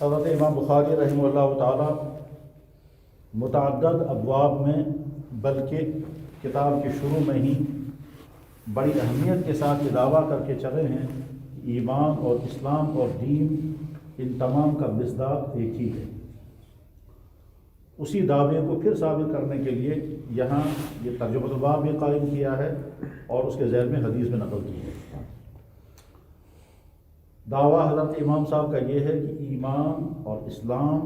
حضرت امام بخاری رحمہ اللہ تعالی متعدد ابواب میں بلکہ کتاب کے شروع میں ہی بڑی اہمیت کے ساتھ یہ دعویٰ کر کے چلے ہیں کہ ایمان اور اسلام اور دین ان تمام کا مصداق ایک ہی ہے۔ اسی دعوے کو پھر ثابت کرنے کے لیے یہاں یہ ترجمۃ الباب بھی قائم کیا ہے اور اس کے ذیل میں حدیث میں نقل کی ہے۔ دعویٰ حضرت امام صاحب کا یہ ہے کہ ایمان اور اسلام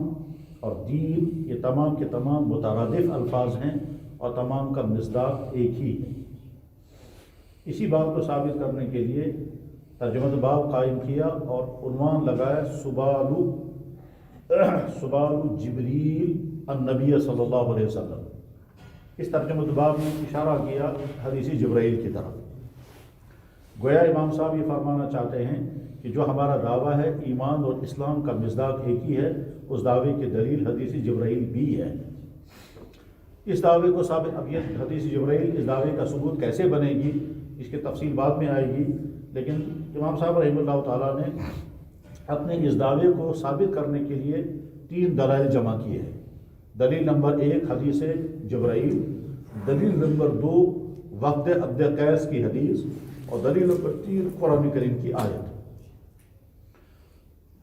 اور دین یہ تمام کے تمام مترادف الفاظ ہیں اور تمام کا مصداق ایک ہی ہے۔ اسی بات کو ثابت کرنے کے لیے ترجمۃ الباب قائم کیا اور عنوان لگایا سبال جبریل النبی صلی اللہ علیہ وسلم۔ اس ترجمۃ الباب میں اشارہ کیا حدیث جبرائیل کی طرف۔ گویا امام صاحب یہ فرمانا چاہتے ہیں کہ جو ہمارا دعویٰ ہے ایمان اور اسلام کا مصداق ایک ہی ہے، اس دعوے کی دلیل حدیث جبرائیل بھی ہے۔ اس دعوے کو ثابت، اب یہ حدیث جبرائیل اس دعوے کا ثبوت کیسے بنے گی اس کی تفصیل بعد میں آئے گی، لیکن امام صاحب رحمہ اللہ تعالیٰ نے اپنے اس دعوے کو ثابت کرنے کے لیے 3 دلائل جمع کیے ہیں۔ دلیل نمبر 1 حدیث جبرائیل، دلیل نمبر 2 وفد عبد قیس کی حدیث، اور دلیل نمبر 3 قرآن کریم کی آیت۔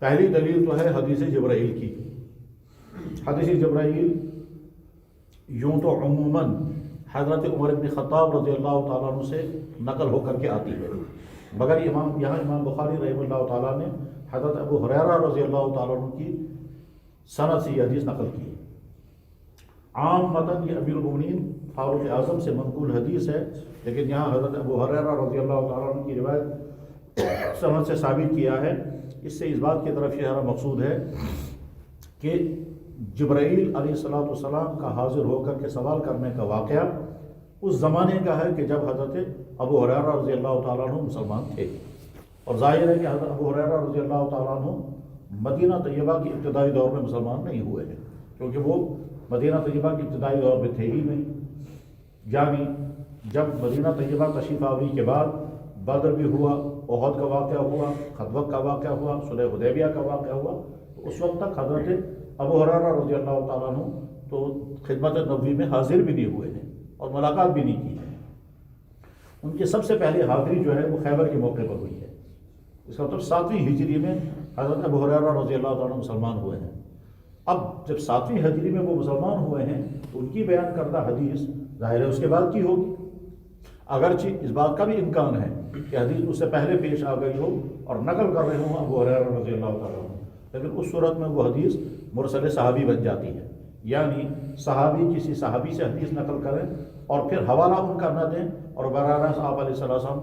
پہلی دلیل تو ہے حدیث جبرائیل کی۔ حدیث جبرائیل یوں تو عموماً حضرت عمر بن خطاب رضی اللہ تعالیٰ عنہ سے نقل ہو کر کے آتی ہے، مگر یہاں امام بخاری رحمہ اللہ تعالیٰ نے حضرت ابو ہریرہ رضی اللہ تعالیٰ عنہ کی سند سے یہ حدیث نقل کی ہے۔ عام متن یہ امیر المومنین فاروق اعظم سے منقول حدیث ہے، لیکن یہاں حضرت ابو ہریرہ رضی اللہ تعالیٰ عنہ کی روایت سند سے ثابت کیا ہے۔ اس سے اس بات کی طرف اشارہ مقصود ہے کہ جبرائیل علیہ السلام کا حاضر ہو کر کے سوال کرنے کا واقعہ اس زمانے کا ہے کہ جب حضرت ابو ہریرہ رضی اللہ تعالیٰ عنہ مسلمان تھے، اور ظاہر ہے کہ حضرت ابو ہریرہ رضی اللہ تعالیٰ عنہ مدینہ طیبہ کی ابتدائی دور میں مسلمان نہیں ہوئے ہیں، کیونکہ وہ مدینہ طیبہ کی ابتدائی دور میں تھے ہی نہیں۔ یعنی جب مدینہ طیبہ تشریف آوری کے بعد بدر بھی ہوا، احد کا واقعہ ہوا، خندق کا واقعہ ہوا، صلح حدیبیہ کا واقعہ ہوا، تو اس وقت تک حضرت ابو ہریرہ رضی اللہ تعالیٰ عنہ تو خدمت نبوی میں حاضر بھی نہیں ہوئے ہیں اور ملاقات بھی نہیں کی ہے۔ ان کی سب سے پہلی حاضری جو ہے وہ خیبر کے موقع پر ہوئی ہے۔ اس کا مطلب 7ویں ہجری میں حضرت ابو ہریرہ رضی اللہ تعالیٰ عنہ مسلمان ہوئے ہیں۔ اب جب 7ویں ہجری میں وہ مسلمان ہوئے ہیں تو ان کی بیان کردہ حدیث ظاہر ہے اس کے بعد کی ہوگی، اگرچہ اس بات کا بھی امکان ہے کہ حدیث اس سے پہلے پیش آ گئی ہو اور نقل کر رہے ہوں ابو ہریرہ رضی اللہ تعالیٰ عنہ، لیکن اس صورت میں وہ حدیث مرسل صحابی بن جاتی ہے۔ یعنی صحابی کسی صحابی سے حدیث نقل کریں اور پھر حوالہ ان کا نہ دیں اور براہ راست آپ علیہ السلام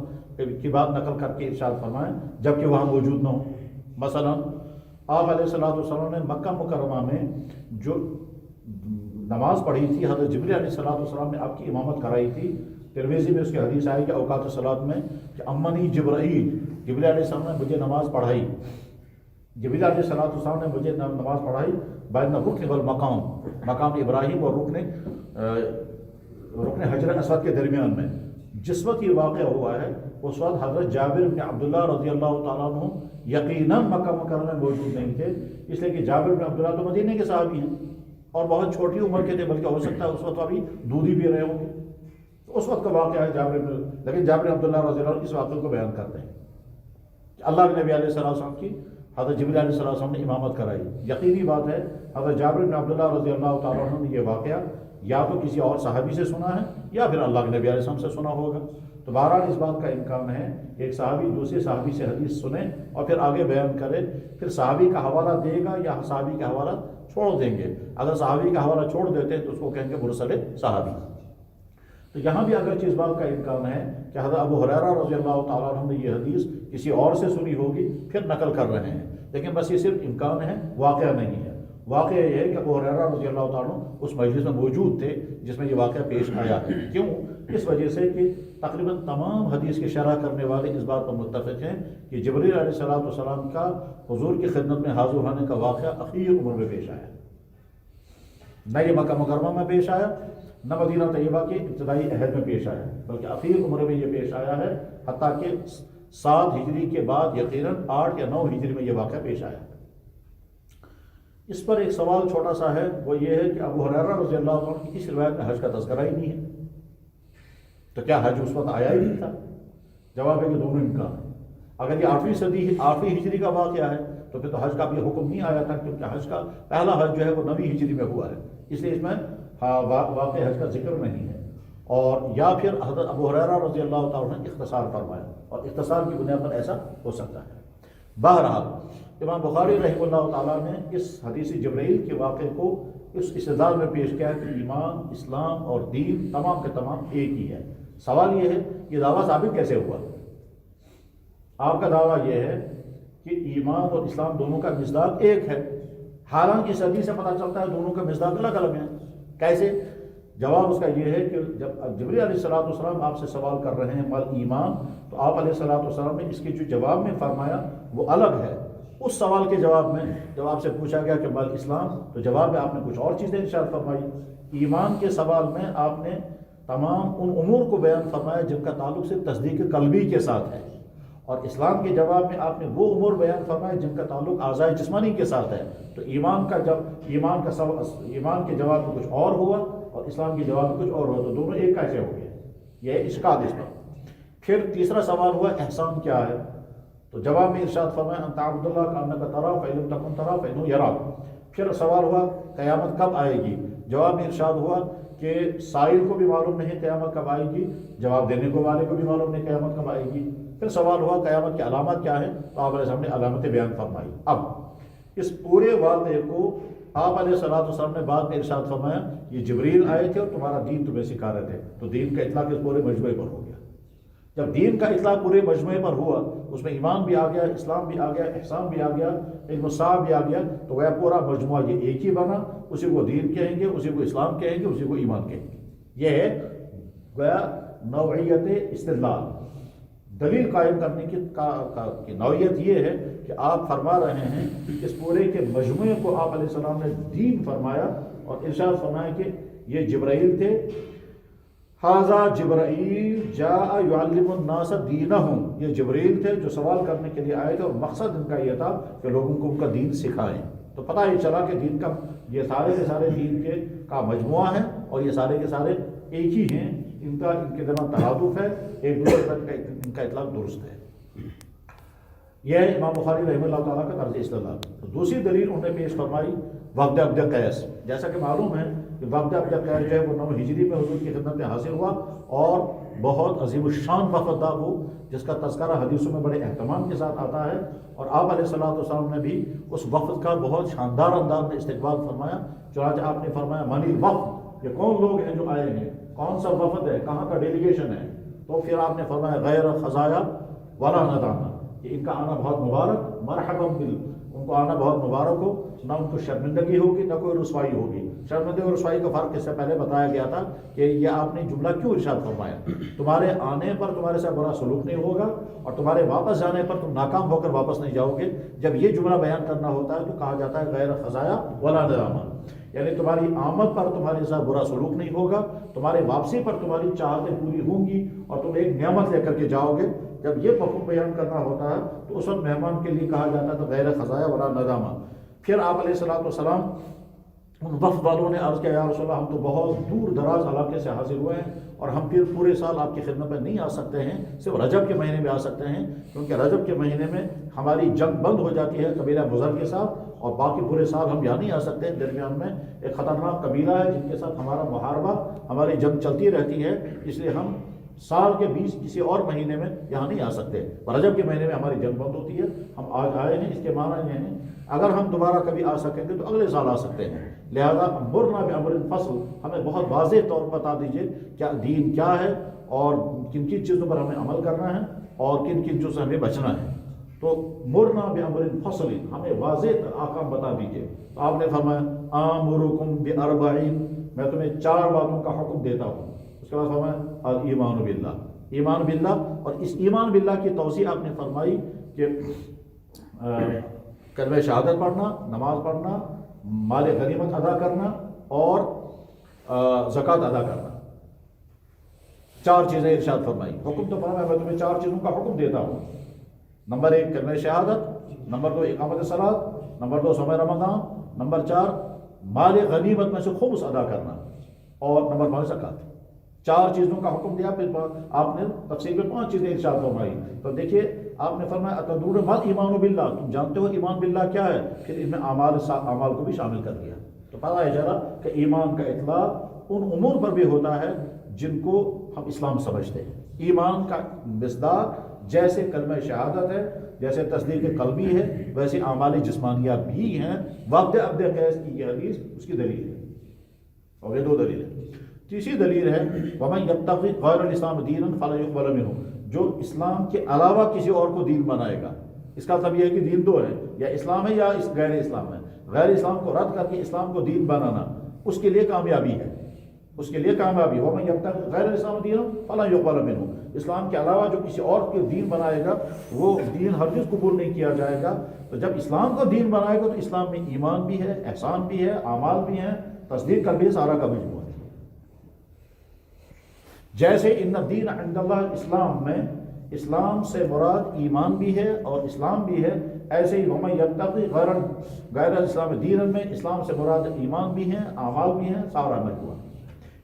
کی بات نقل کر کے ارشاد فرمائیں جبکہ وہاں موجود نہ ہوں۔ مثلا آپ علیہ السلام نے مکہ مکرمہ میں جو نماز پڑھی تھی، حضرت جبریل علیہ السلام نے آپ کی امامت کرائی تھی۔ ترمذی میں اس کی حدیث آئی کہ اوقات صلاۃ میں کہ امنی جبرائیل، جبریل علیہ السلام نے مجھے نماز پڑھائی، جبریل علیہ السلام نے مجھے نماز پڑھائی بین رکن والمقام، مقام ابراہیم اور رکن حجر اسود کے درمیان میں۔ جس وقت یہ واقعہ ہوا ہے اس وقت حضرت جابر بن عبداللہ رضی اللہ تعالیٰ عنہ یقیناً مکہ مکرمہ میں موجود نہیں تھے، اس لیے کہ جابر بن عبداللہ تو مدینے کے صحابی ہیں اور بہت چھوٹی عمر کے تھے، بلکہ ہو سکتا ہے اس وقت ابھی دودھ ہی پی رہے ہوں گے۔ اس وقت کا واقعہ ہے لیکن جابر بن عبداللہ رضی اللہ عنہ اس واقعے کو بیان کرتے ہیں کہ اللہ کے نبی علیہ السلام کی حضرت جبریل علیہ السلام نے امامت کرائی۔ یقینی بات ہے حضرت جابر بن عبداللہ رضی اللہ تعالیٰ عنہ نے یہ واقعہ یا تو کسی اور صحابی سے سنا ہے یا پھر اللہ کے نبی علیہ السلام سے سنا ہوگا۔ تو بہرحال اس بات کا امکان ہے ایک صحابی دوسرے صحابی سے حدیث سنے اور پھر آگے بیان کرے، پھر صحابی کا حوالہ دے گا یا صحابی کا حوالہ چھوڑ دیں گے۔ اگر صحابی کا حوالہ چھوڑ دیتے ہیں تو اس کو کہیں گے مرسل صحابی۔ تو یہاں بھی اگرچہ اس بات کا امکان ہے کہ حضرت ابو ہریرہ رضی اللہ تعالیٰ عنہ نے یہ حدیث کسی اور سے سنی ہوگی پھر نقل کر رہے ہیں، لیکن بس یہ صرف امکان ہے، واقعہ نہیں ہے۔ واقعہ یہ ہے کہ ابو ہریرہ رضی اللہ تعالیٰ عنہ اس مجلس میں موجود تھے جس میں یہ واقعہ پیش آیا ہے۔ کیوں؟ اس وجہ سے کہ تقریباً تمام حدیث کی شرح کرنے والے اس بات پر متفق ہیں کہ جبریل علیہ السلام کا حضور کی خدمت میں حاضر ہونے کا واقعہ اخیر عمر میں پیش آیا، نہ یہ مکہ مکرمہ میں پیش آیا نہ مدینہ طیبہ کے ابتدائی عہد میں پیش آیا، بلکہ اخیر عمر میں یہ پیش آیا ہے، حتیٰ کہ 7 ہجری کے بعد یقیناً 8 یا 9 ہجری میں یہ واقعہ پیش آیا۔ اس پر ایک سوال چھوٹا سا ہے، وہ یہ ہے کہ ابو ہریرہ رضی اللہ عنہ کی اس روایت میں حج کا تذکرہ ہی نہیں ہے، تو کیا حج اس وقت آیا ہی نہیں تھا؟ جواب ہے کہ دونوں امکان ہے۔ اگر یہ 8ویں ہجری کا واقعہ ہے تو پھر تو حج کا بھی حکم نہیں آیا تھا، کیونکہ حج کا پہلا حج جو ہے وہ 9ویں ہجری میں ہوا ہے، اس لیے اس میں واقع حج کا ذکر نہیں ہے۔ اور یا پھر حضرت ابو ہریرہ رضی اللہ تعالیٰ نے اختصار فرمایا، اور اختصار کی بنیاد پر ایسا ہو سکتا ہے۔ بہرحال امام بخاری رحمہ اللہ تعالیٰ نے اس حدیث جبرائیل کے واقعے کو اس استدلال میں پیش کیا کہ ایمان، اسلام اور دین تمام کے تمام ایک ہی ہے۔ سوال یہ ہے کہ دعویٰ ثابت کیسے ہوا؟ آپ کا دعویٰ یہ ہے کہ ایمان اور اسلام دونوں کا مصداق ایک ہے، حالانکہ اس حدیث سے پتہ چلتا ہے دونوں کا مصداق الگ الگ ہیں۔ کیسے؟ جواب اس کا یہ ہے کہ جب جبریل علیہ السلام آپ سے سوال کر رہے ہیں مال ایمان، تو آپ علیہ السلام نے اس کے جو جواب میں فرمایا وہ الگ ہے۔ اس سوال کے جواب میں جب آپ سے پوچھا گیا کہ مال اسلام، تو جواب میں آپ نے کچھ اور چیزیں ارشاد فرمائی۔ ایمان کے سوال میں آپ نے تمام ان امور کو بیان فرمایا جن کا تعلق صرف تصدیق قلبی کے ساتھ ہے، اور اسلام کے جواب میں آپ نے وہ امور بیان فرمائے جن کا تعلق اعضاء جسمانی کے ساتھ ہے۔ تو ایمان کے جواب میں کچھ اور ہوا اور اسلام کے جواب میں کچھ اور ہوا، تو دونوں ایک کیسے ہو گئے؟ یہ اشکال اس پر۔ پھر تیسرا سوال ہوا احسان کیا ہے؟ تو جواب میں ارشاد فرمایا ان تعبد اللہ کانک تراہ فإن لم تکن تراہ فإنہ یراک۔ پھر سوال ہوا قیامت کب آئے گی؟ جواب میں ارشاد ہوا کہ سائل کو بھی معلوم نہیں قیامت کب آئے گی، جواب دینے کو والے کو بھی معلوم نہیں قیامت کب آئے گی۔ پھر سوال ہوا قیامت کی علامت کیا ہے؟ تو آپ علیہ السلام نے علامتیں بیان فرمائی۔ اب اس پورے واقعے کو آپ علیہ السلام نے بعد میں ارشاد فرمایا یہ جبریل آئے تھے اور تمہارا دین تمہیں سکھا رہے تھے، تو دین کا اطلاق اس پورے مجموعے پر ہو گیا۔ جب دین کا اطلاق پورے مجموعے پر ہوا، اس میں ایمان بھی آ گیا، اسلام بھی آ گیا، احسان بھی آ گیا، علم الصاع بھی آ گیا، تو وہ پورا مجموعہ یہ ایک ہی بنا۔ اسی کو دین کہیں گے، اسی کو اسلام کہیں گے، اسی کو ایمان کہیں گے۔ یہ ہے گویا نوعیت استدلال، دلیل قائم کرنے کی نوعیت یہ ہے کہ آپ فرما رہے ہیں کہ اس پورے کے مجموعے کو آپ علیہ السلام نے دین فرمایا، اور ارشاد فرمایا کہ یہ جبرائیل تھے، ھذا جبرائیل جاء یعلم الناس دینہم، یہ جبرائیل تھے جو سوال کرنے کے لیے آئے تھے، اور مقصد ان کا یہ تھا کہ لوگوں کو ان کا دین سکھائیں۔ تو پتہ ہی چلا کہ دین کا یہ سارے کے سارے دین کا مجموعہ ہے، اور یہ سارے کے سارے ایک ہی ہیں، ان کے درمیان ترادف ہے، ایک دوسرے پر ان کا اطلاق درست ہے۔ یہ ہے امام بخاری رحمہ اللہ تعالیٰ کا طرز استدلال۔ تو دوسری دلیل انہوں نے پیش فرمائی وفد عبد قیس۔ جیسا کہ معلوم ہے کہ وفد عبد قیس جو ہے وہ 9 ہجری میں حضور کی خدمت میں حاصل ہوا، اور بہت عظیم الشان وفد تھا وہ، جس کا تذکرہ حدیثوں میں بڑے اہتمام کے ساتھ آتا ہے، اور آپ علیہ السلام نے بھی اس وفد کا بہت شاندار انداز میں استقبال فرمایا۔ چنانچہ آپ نے فرمایا من الوفد، یہ کون لوگ ہیں جو آئے ہیں، کون سا وفد ہے، کہاں کا ڈیلیگیشن ہے؟ تو پھر آپ نے فرمایا غیر خزایا ولا ندامہ، کہ ان کا آنا بہت مبارک، مرحبا بال، ان کو آنا بہت مبارک ہو، نہ ان کو شرمندگی ہوگی نہ کوئی رسوائی ہوگی۔ شرمندگی اور رسوائی کا فرق اس سے پہلے بتایا گیا تھا کہ یہ آپ نے جملہ کیوں ارشاد فرمایا؟ تمہارے آنے پر تمہارے سے برا سلوک نہیں ہوگا، اور تمہارے واپس جانے پر تم ناکام ہو کر واپس نہیں جاؤ گے۔ جب یہ جملہ بیان کرنا ہوتا ہے تو کہا جاتا ہے غیر خزایا ولا ندامہ، یعنی تمہاری آمد پر تمہارے ساتھ برا سلوک نہیں ہوگا، تمہارے واپسی پر تمہاری چاہتیں پوری ہوں گی، اور تم ایک نعمت لے کر کے جاؤ گے۔ جب یہ مفہوم بیان کرنا ہوتا ہے تو اس وقت مہمان کے لیے کہا جاتا ہے تو غیر خزایا ولا ندامہ۔ پھر آپ علیہ السلام ان وفد والوں نے عرض کیا یا رسول اللہ ہم تو بہت دور دراز علاقے سے حاضر ہوئے ہیں، اور ہم پھر پورے سال آپ کی خدمت میں نہیں آ سکتے ہیں، صرف رجب کے مہینے میں آ سکتے ہیں، کیونکہ رجب کے مہینے میں ہماری جنگ بند ہو جاتی ہے قبیلہ مضر کے ساتھ، اور باقی پورے سال ہم یہاں نہیں آ سکتے ہیں۔ درمیان میں ایک خطرناک قبیلہ ہے جن کے ساتھ ہمارا محاربہ، ہماری جنگ چلتی رہتی ہے، اس لیے ہم سال کے 20 کسی اور مہینے میں یہاں نہیں آ سکتے، رجب کے مہینے میں ہماری جنگ بند ہوتی ہے، ہم آج آئے ہیں۔ اس کے معنی یہ ہیں اگر ہم دوبارہ کبھی آ سکیں گے تو اگلے سال آ سکتے ہیں، لہذا مرنا بامر فصل، ہمیں بہت واضح طور پر بتا دیجئے کیا دین کیا ہے، اور کن کن چیزوں پر ہمیں عمل کرنا ہے، اور کن کن چیزوں سے ہمیں بچنا ہے۔ تو مرنا بامر فصل، ہمیں واضح احکام بتا دیجئے۔ تو آپ نے فرمایا آمرکم باربعین، میں تمہیں 4 باتوں کا حکم دیتا ہوں۔ اس کے بعد فرمایا الایمان باللہ، ایمان باللہ، اور اس ایمان باللہ کی توضیح آپ نے فرمائی کہ کلمہ شہادت پڑھنا، نماز پڑھنا، مال غنیمت ادا کرنا، اور زکوٰۃ ادا کرنا، 4 چیزیں ارشاد فرمائی۔ حکم تو فرمایا میں تمہیں 4 چیزوں کا حکم دیتا ہوں۔ نمبر 1 کلمہ شہادت، نمبر 2 اقامت صلاۃ، نمبر 2 صوم رمضان، نمبر 4 مال غنیمت میں سے خمس ادا کرنا، اور نمبر 5 زکوٰۃ۔ 4 چیزوں کا حکم دیا، پھر آپ نے تفصیل میں 5 چیزیں ارشاد فرمائی۔ تو دیکھیے آپ نے فرمایا اتدرون ما ایمان باللہ، تم جانتے ہو ایمان باللہ کیا ہے؟ پھر ان میں اعمال کو بھی شامل کر دیا۔ تو پتہ ہے ذرا کہ ایمان کا اطلاق ان امور پر بھی ہوتا ہے جن کو ہم اسلام سمجھتے ہیں۔ ایمان کا مصداق جیسے کلمہ شہادت ہے، جیسے تصدیق قلبی ہے، ویسے اعمال جسمانیات بھی ہیں۔ وقت عبد قیس کی یہ حدیث اس کی دلیل ہے، اور یہ 2 دلیل ہے۔ تیسری دلیل ہے وَمَن يَبْتَغِ غَيْرَ الْإِسْلَامِ دِينًا فَلَن يُقْبَلَ مِنْهُ، جو اسلام کے علاوہ کسی اور کو دین بنائے گا۔ اس کا مطلب یہ ہے کہ دین 2 ہے، یا اسلام ہے یا غیر اسلام ہے۔ غیر اسلام کو رد کر کے اسلام کو دین بنانا، اس کے لیے کامیابی ہے، اس کے لیے کامیابی۔ وَمَن يَبْتَغِ غَيْرَ الْإِسْلَامِ دِينًا فَلَن يُقْبَلَ مِنْهُ، اسلام کے علاوہ جو کسی اور کو دین بنائے گا وہ دین ہرگز قبول نہیں کیا جائے گا۔ تو جب اسلام کو دین بنائے گا تو اسلام میں ایمان بھی ہے، احسان بھی ہے، اعمال بھی ہیں، تصدیق کر بھی سارا کا مجموعہ ہے۔ جیسے ان الدین عند اللہ اسلام میں اسلام سے مراد ایمان بھی ہے اور اسلام بھی ہے، ایسے ہی وَمَن يَبْتَغِ غَيْرَ الْإِسْلَامِ دِينًا میں اسلام سے مراد ایمان بھی ہیں، اعمال بھی ہیں، سارا مجموعہ۔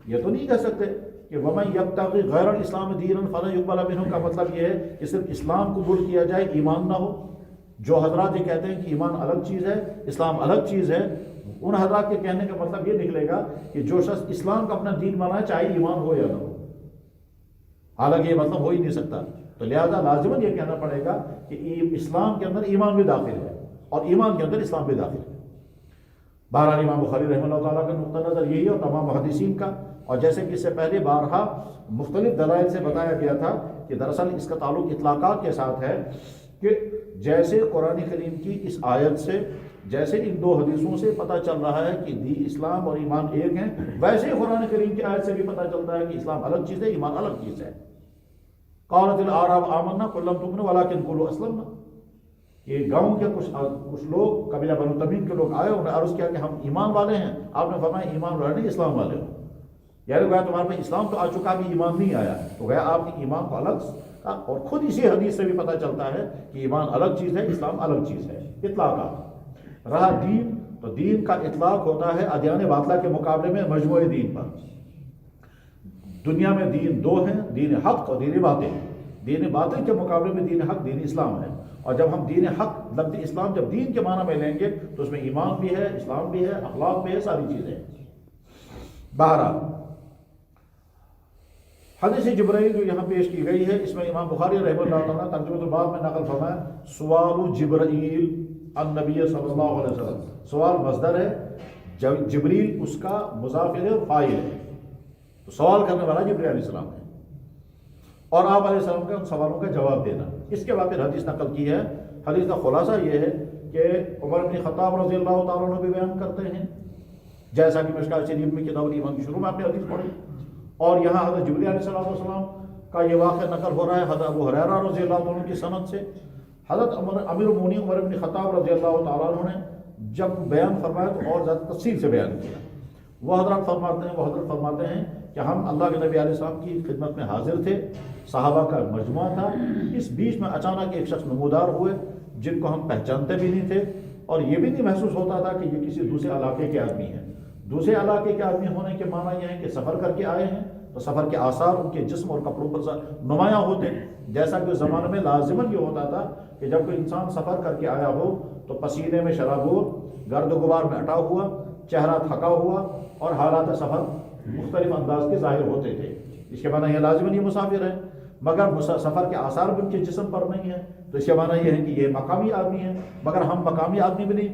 یہ تو نہیں کہہ سکتے کہ وَمَن يَبْتَغِ غَيْرَ الْإِسْلَامِ دِينًا فَلَن يُقْبَلَ مِنْهُ کا مطلب یہ ہے کہ صرف اسلام قبول کیا جائے، ایمان نہ ہو۔ جو حضرات یہ کہتے ہیں کہ ایمان الگ چیز ہے، اسلام الگ چیز ہے، ان حضرات کے کہنے کا مطلب یہ نکلے گا کہ جو شخص اسلام کا اپنا دین بنائے چاہے ایمان ہو یا نہ ہو، حالانکہ یہ مطلب ہو ہی نہیں سکتا۔ تو لہذا لازماً یہ کہنا پڑے گا کہ اسلام کے اندر ایمان بھی داخل ہے اور ایمان کے اندر اسلام بھی داخل ہے۔ بہرحال امام بخاری رحمہ اللہ تعالیٰ کا نقطہ نظر یہی ہے اور تمام محدثین کا، اور جیسے کہ اس سے پہلے بارہا مختلف دلائل سے بتایا گیا تھا کہ دراصل اس کا تعلق اطلاقات کے ساتھ ہے، کہ جیسے قرآن کریم کی اس آیت سے، جیسے ان 2 حدیثوں سے پتہ چل رہا ہے کہ اسلام اور ایمان ایک ہیں، ویسے ہی قرآن کریم کی آیت سے بھی پتہ چلتا ہے کہ اسلام الگ چیز ہے، ایمان الگ چیز ہے۔ قالت الاعراب آمنا قل لم تؤمنوا ولكن قولوا اسلمنا، یہ گاؤں کے کچھ لوگ قبیلہ بنو تمیم کے لوگ آئے، انہوں نے عرض کیا کہ ہم ایمان والے ہیں۔ آپ نے فرمایا ایمان والے نہیں، اسلام والے ہو، یعنی گویا تمہارے میں اسلام تو آ چکا بھی ایمان نہیں آیا، تو گویا آپ کے ایمان کو الگ کا، اور خود اسی حدیث سے بھی پتہ چلتا ہے کہ ایمان الگ چیز ہے، اسلام الگ چیز ہے۔ اطلاقات رہا دین، تو دین کا اطلاق ہوتا ہے ادیان باطلہ کے مقابلے میں مجموعی دین پر۔ دنیا میں دین 2 ہیں، دین حق اور دین باطل۔ دین باطل کے مقابلے میں دین حق دین اسلام ہے، اور جب ہم دین حق لفظ اسلام جب دین کے معنی میں لیں گے تو اس میں ایمان بھی ہے، اسلام بھی ہے، اخلاق بھی ہے، ساری چیزیں ہیں۔ بہرحال حدیث جبرائیل جو یہاں پیش کی گئی ہے، اس میں امام بخاری رحمہ اللہ تعالیٰ ترجمۃ الباب میں نقل فرمایا سوال جبرائیل النبی صلی اللہ علیہ وسلم، سوال مصدر ہے، جبریل اس کا مضاف ہے اور فاعل ہے، تو سوال کرنے والا جبرائیل علیہ السلام ہے، اور آپ علیہ السلام کے ان سوالوں کا جواب دینا۔ اس کے بعد پھر حدیث نقل کی ہے۔ حدیث کا خلاصہ یہ ہے کہ عمر بن خطاب رضی اللہ تعالیٰ عنہ بھی بیان کرتے ہیں، جیسا کہ مشکوٰۃ شریف میں کتاب الایمان کی شروع میں آپ نے حدیث پڑھی، اور یہاں حضرت جبرائیل علیہ السلام کا یہ واقعہ نقل ہو رہا ہے حضرت ابو ہریرہ رضی اللہ عنہ کی سند سے۔ حضرت امیر المؤمنین عمر بن خطاب رضی اللہ تعالیٰ عنہ نے جب بیان فرمایا تو اور زیادہ تفصیل سے بیان کیا۔ وہ حضرت فرماتے ہیں کہ ہم اللہ کے نبی علیہ السلام کی خدمت میں حاضر تھے، صحابہ کا مجموعہ تھا، اس بیچ میں اچانک ایک شخص نمودار ہوئے جن کو ہم پہچانتے بھی نہیں تھے، اور یہ بھی نہیں محسوس ہوتا تھا کہ یہ کسی دوسرے علاقے کے آدمی ہیں۔ دوسرے علاقے کے آدمی ہونے کے معنی یہ ہے کہ سفر کر کے آئے ہیں، تو سفر کے آثار ان کے جسم اور کپڑوں پر نمایاں ہوتے، جیسا کہ اس زمانے میں لازماً یہ ہوتا تھا کہ جب کوئی انسان سفر کر کے آیا ہو تو پسینے میں شرابور، گرد و غبار میں اٹا ہوا، چہرہ تھکا ہوا، اور حالات سفر مختلف انداز کے ظاہر ہوتے تھے۔ اس کے معنی یہ لازماً یہ مسافر ہے، مگر سفر کے آثار بھی ان کے جسم پر نہیں ہے، تو اس کے معنی یہ ہے کہ یہ مقامی آدمی ہے، مگر ہم مقامی آدمی بھی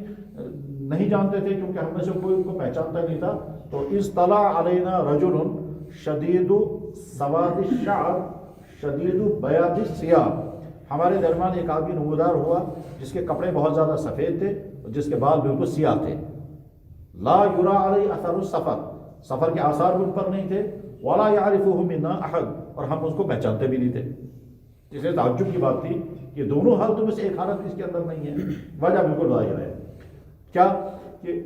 نہیں جانتے تھے، کیونکہ ہم میں سے کوئی ان کو پہچانتا نہیں تھا۔ تو اطلع علینا رجل شدید سواد الشعر شدید بیاض الثیاب، ہمارے درمیان ایک آدمی نمودار ہوا جس کے کپڑے بہت زیادہ سفید تھے اور جس کے بال بالکل سیاہ تھے، لا یرا علی اثر السفر، سفر کے آثار بھی ان پر نہیں تھے، ولا یعرفہ منا احد، اور ہم اس کو پہچانتے بھی نہیں تھے۔ اس لیے تعجب کی بات تھی کہ دونوں حالتوں میں سے ایک حالت اس کے اندر نہیں ہے۔ وجہ بالکل ظاہر ہے، کیا کہ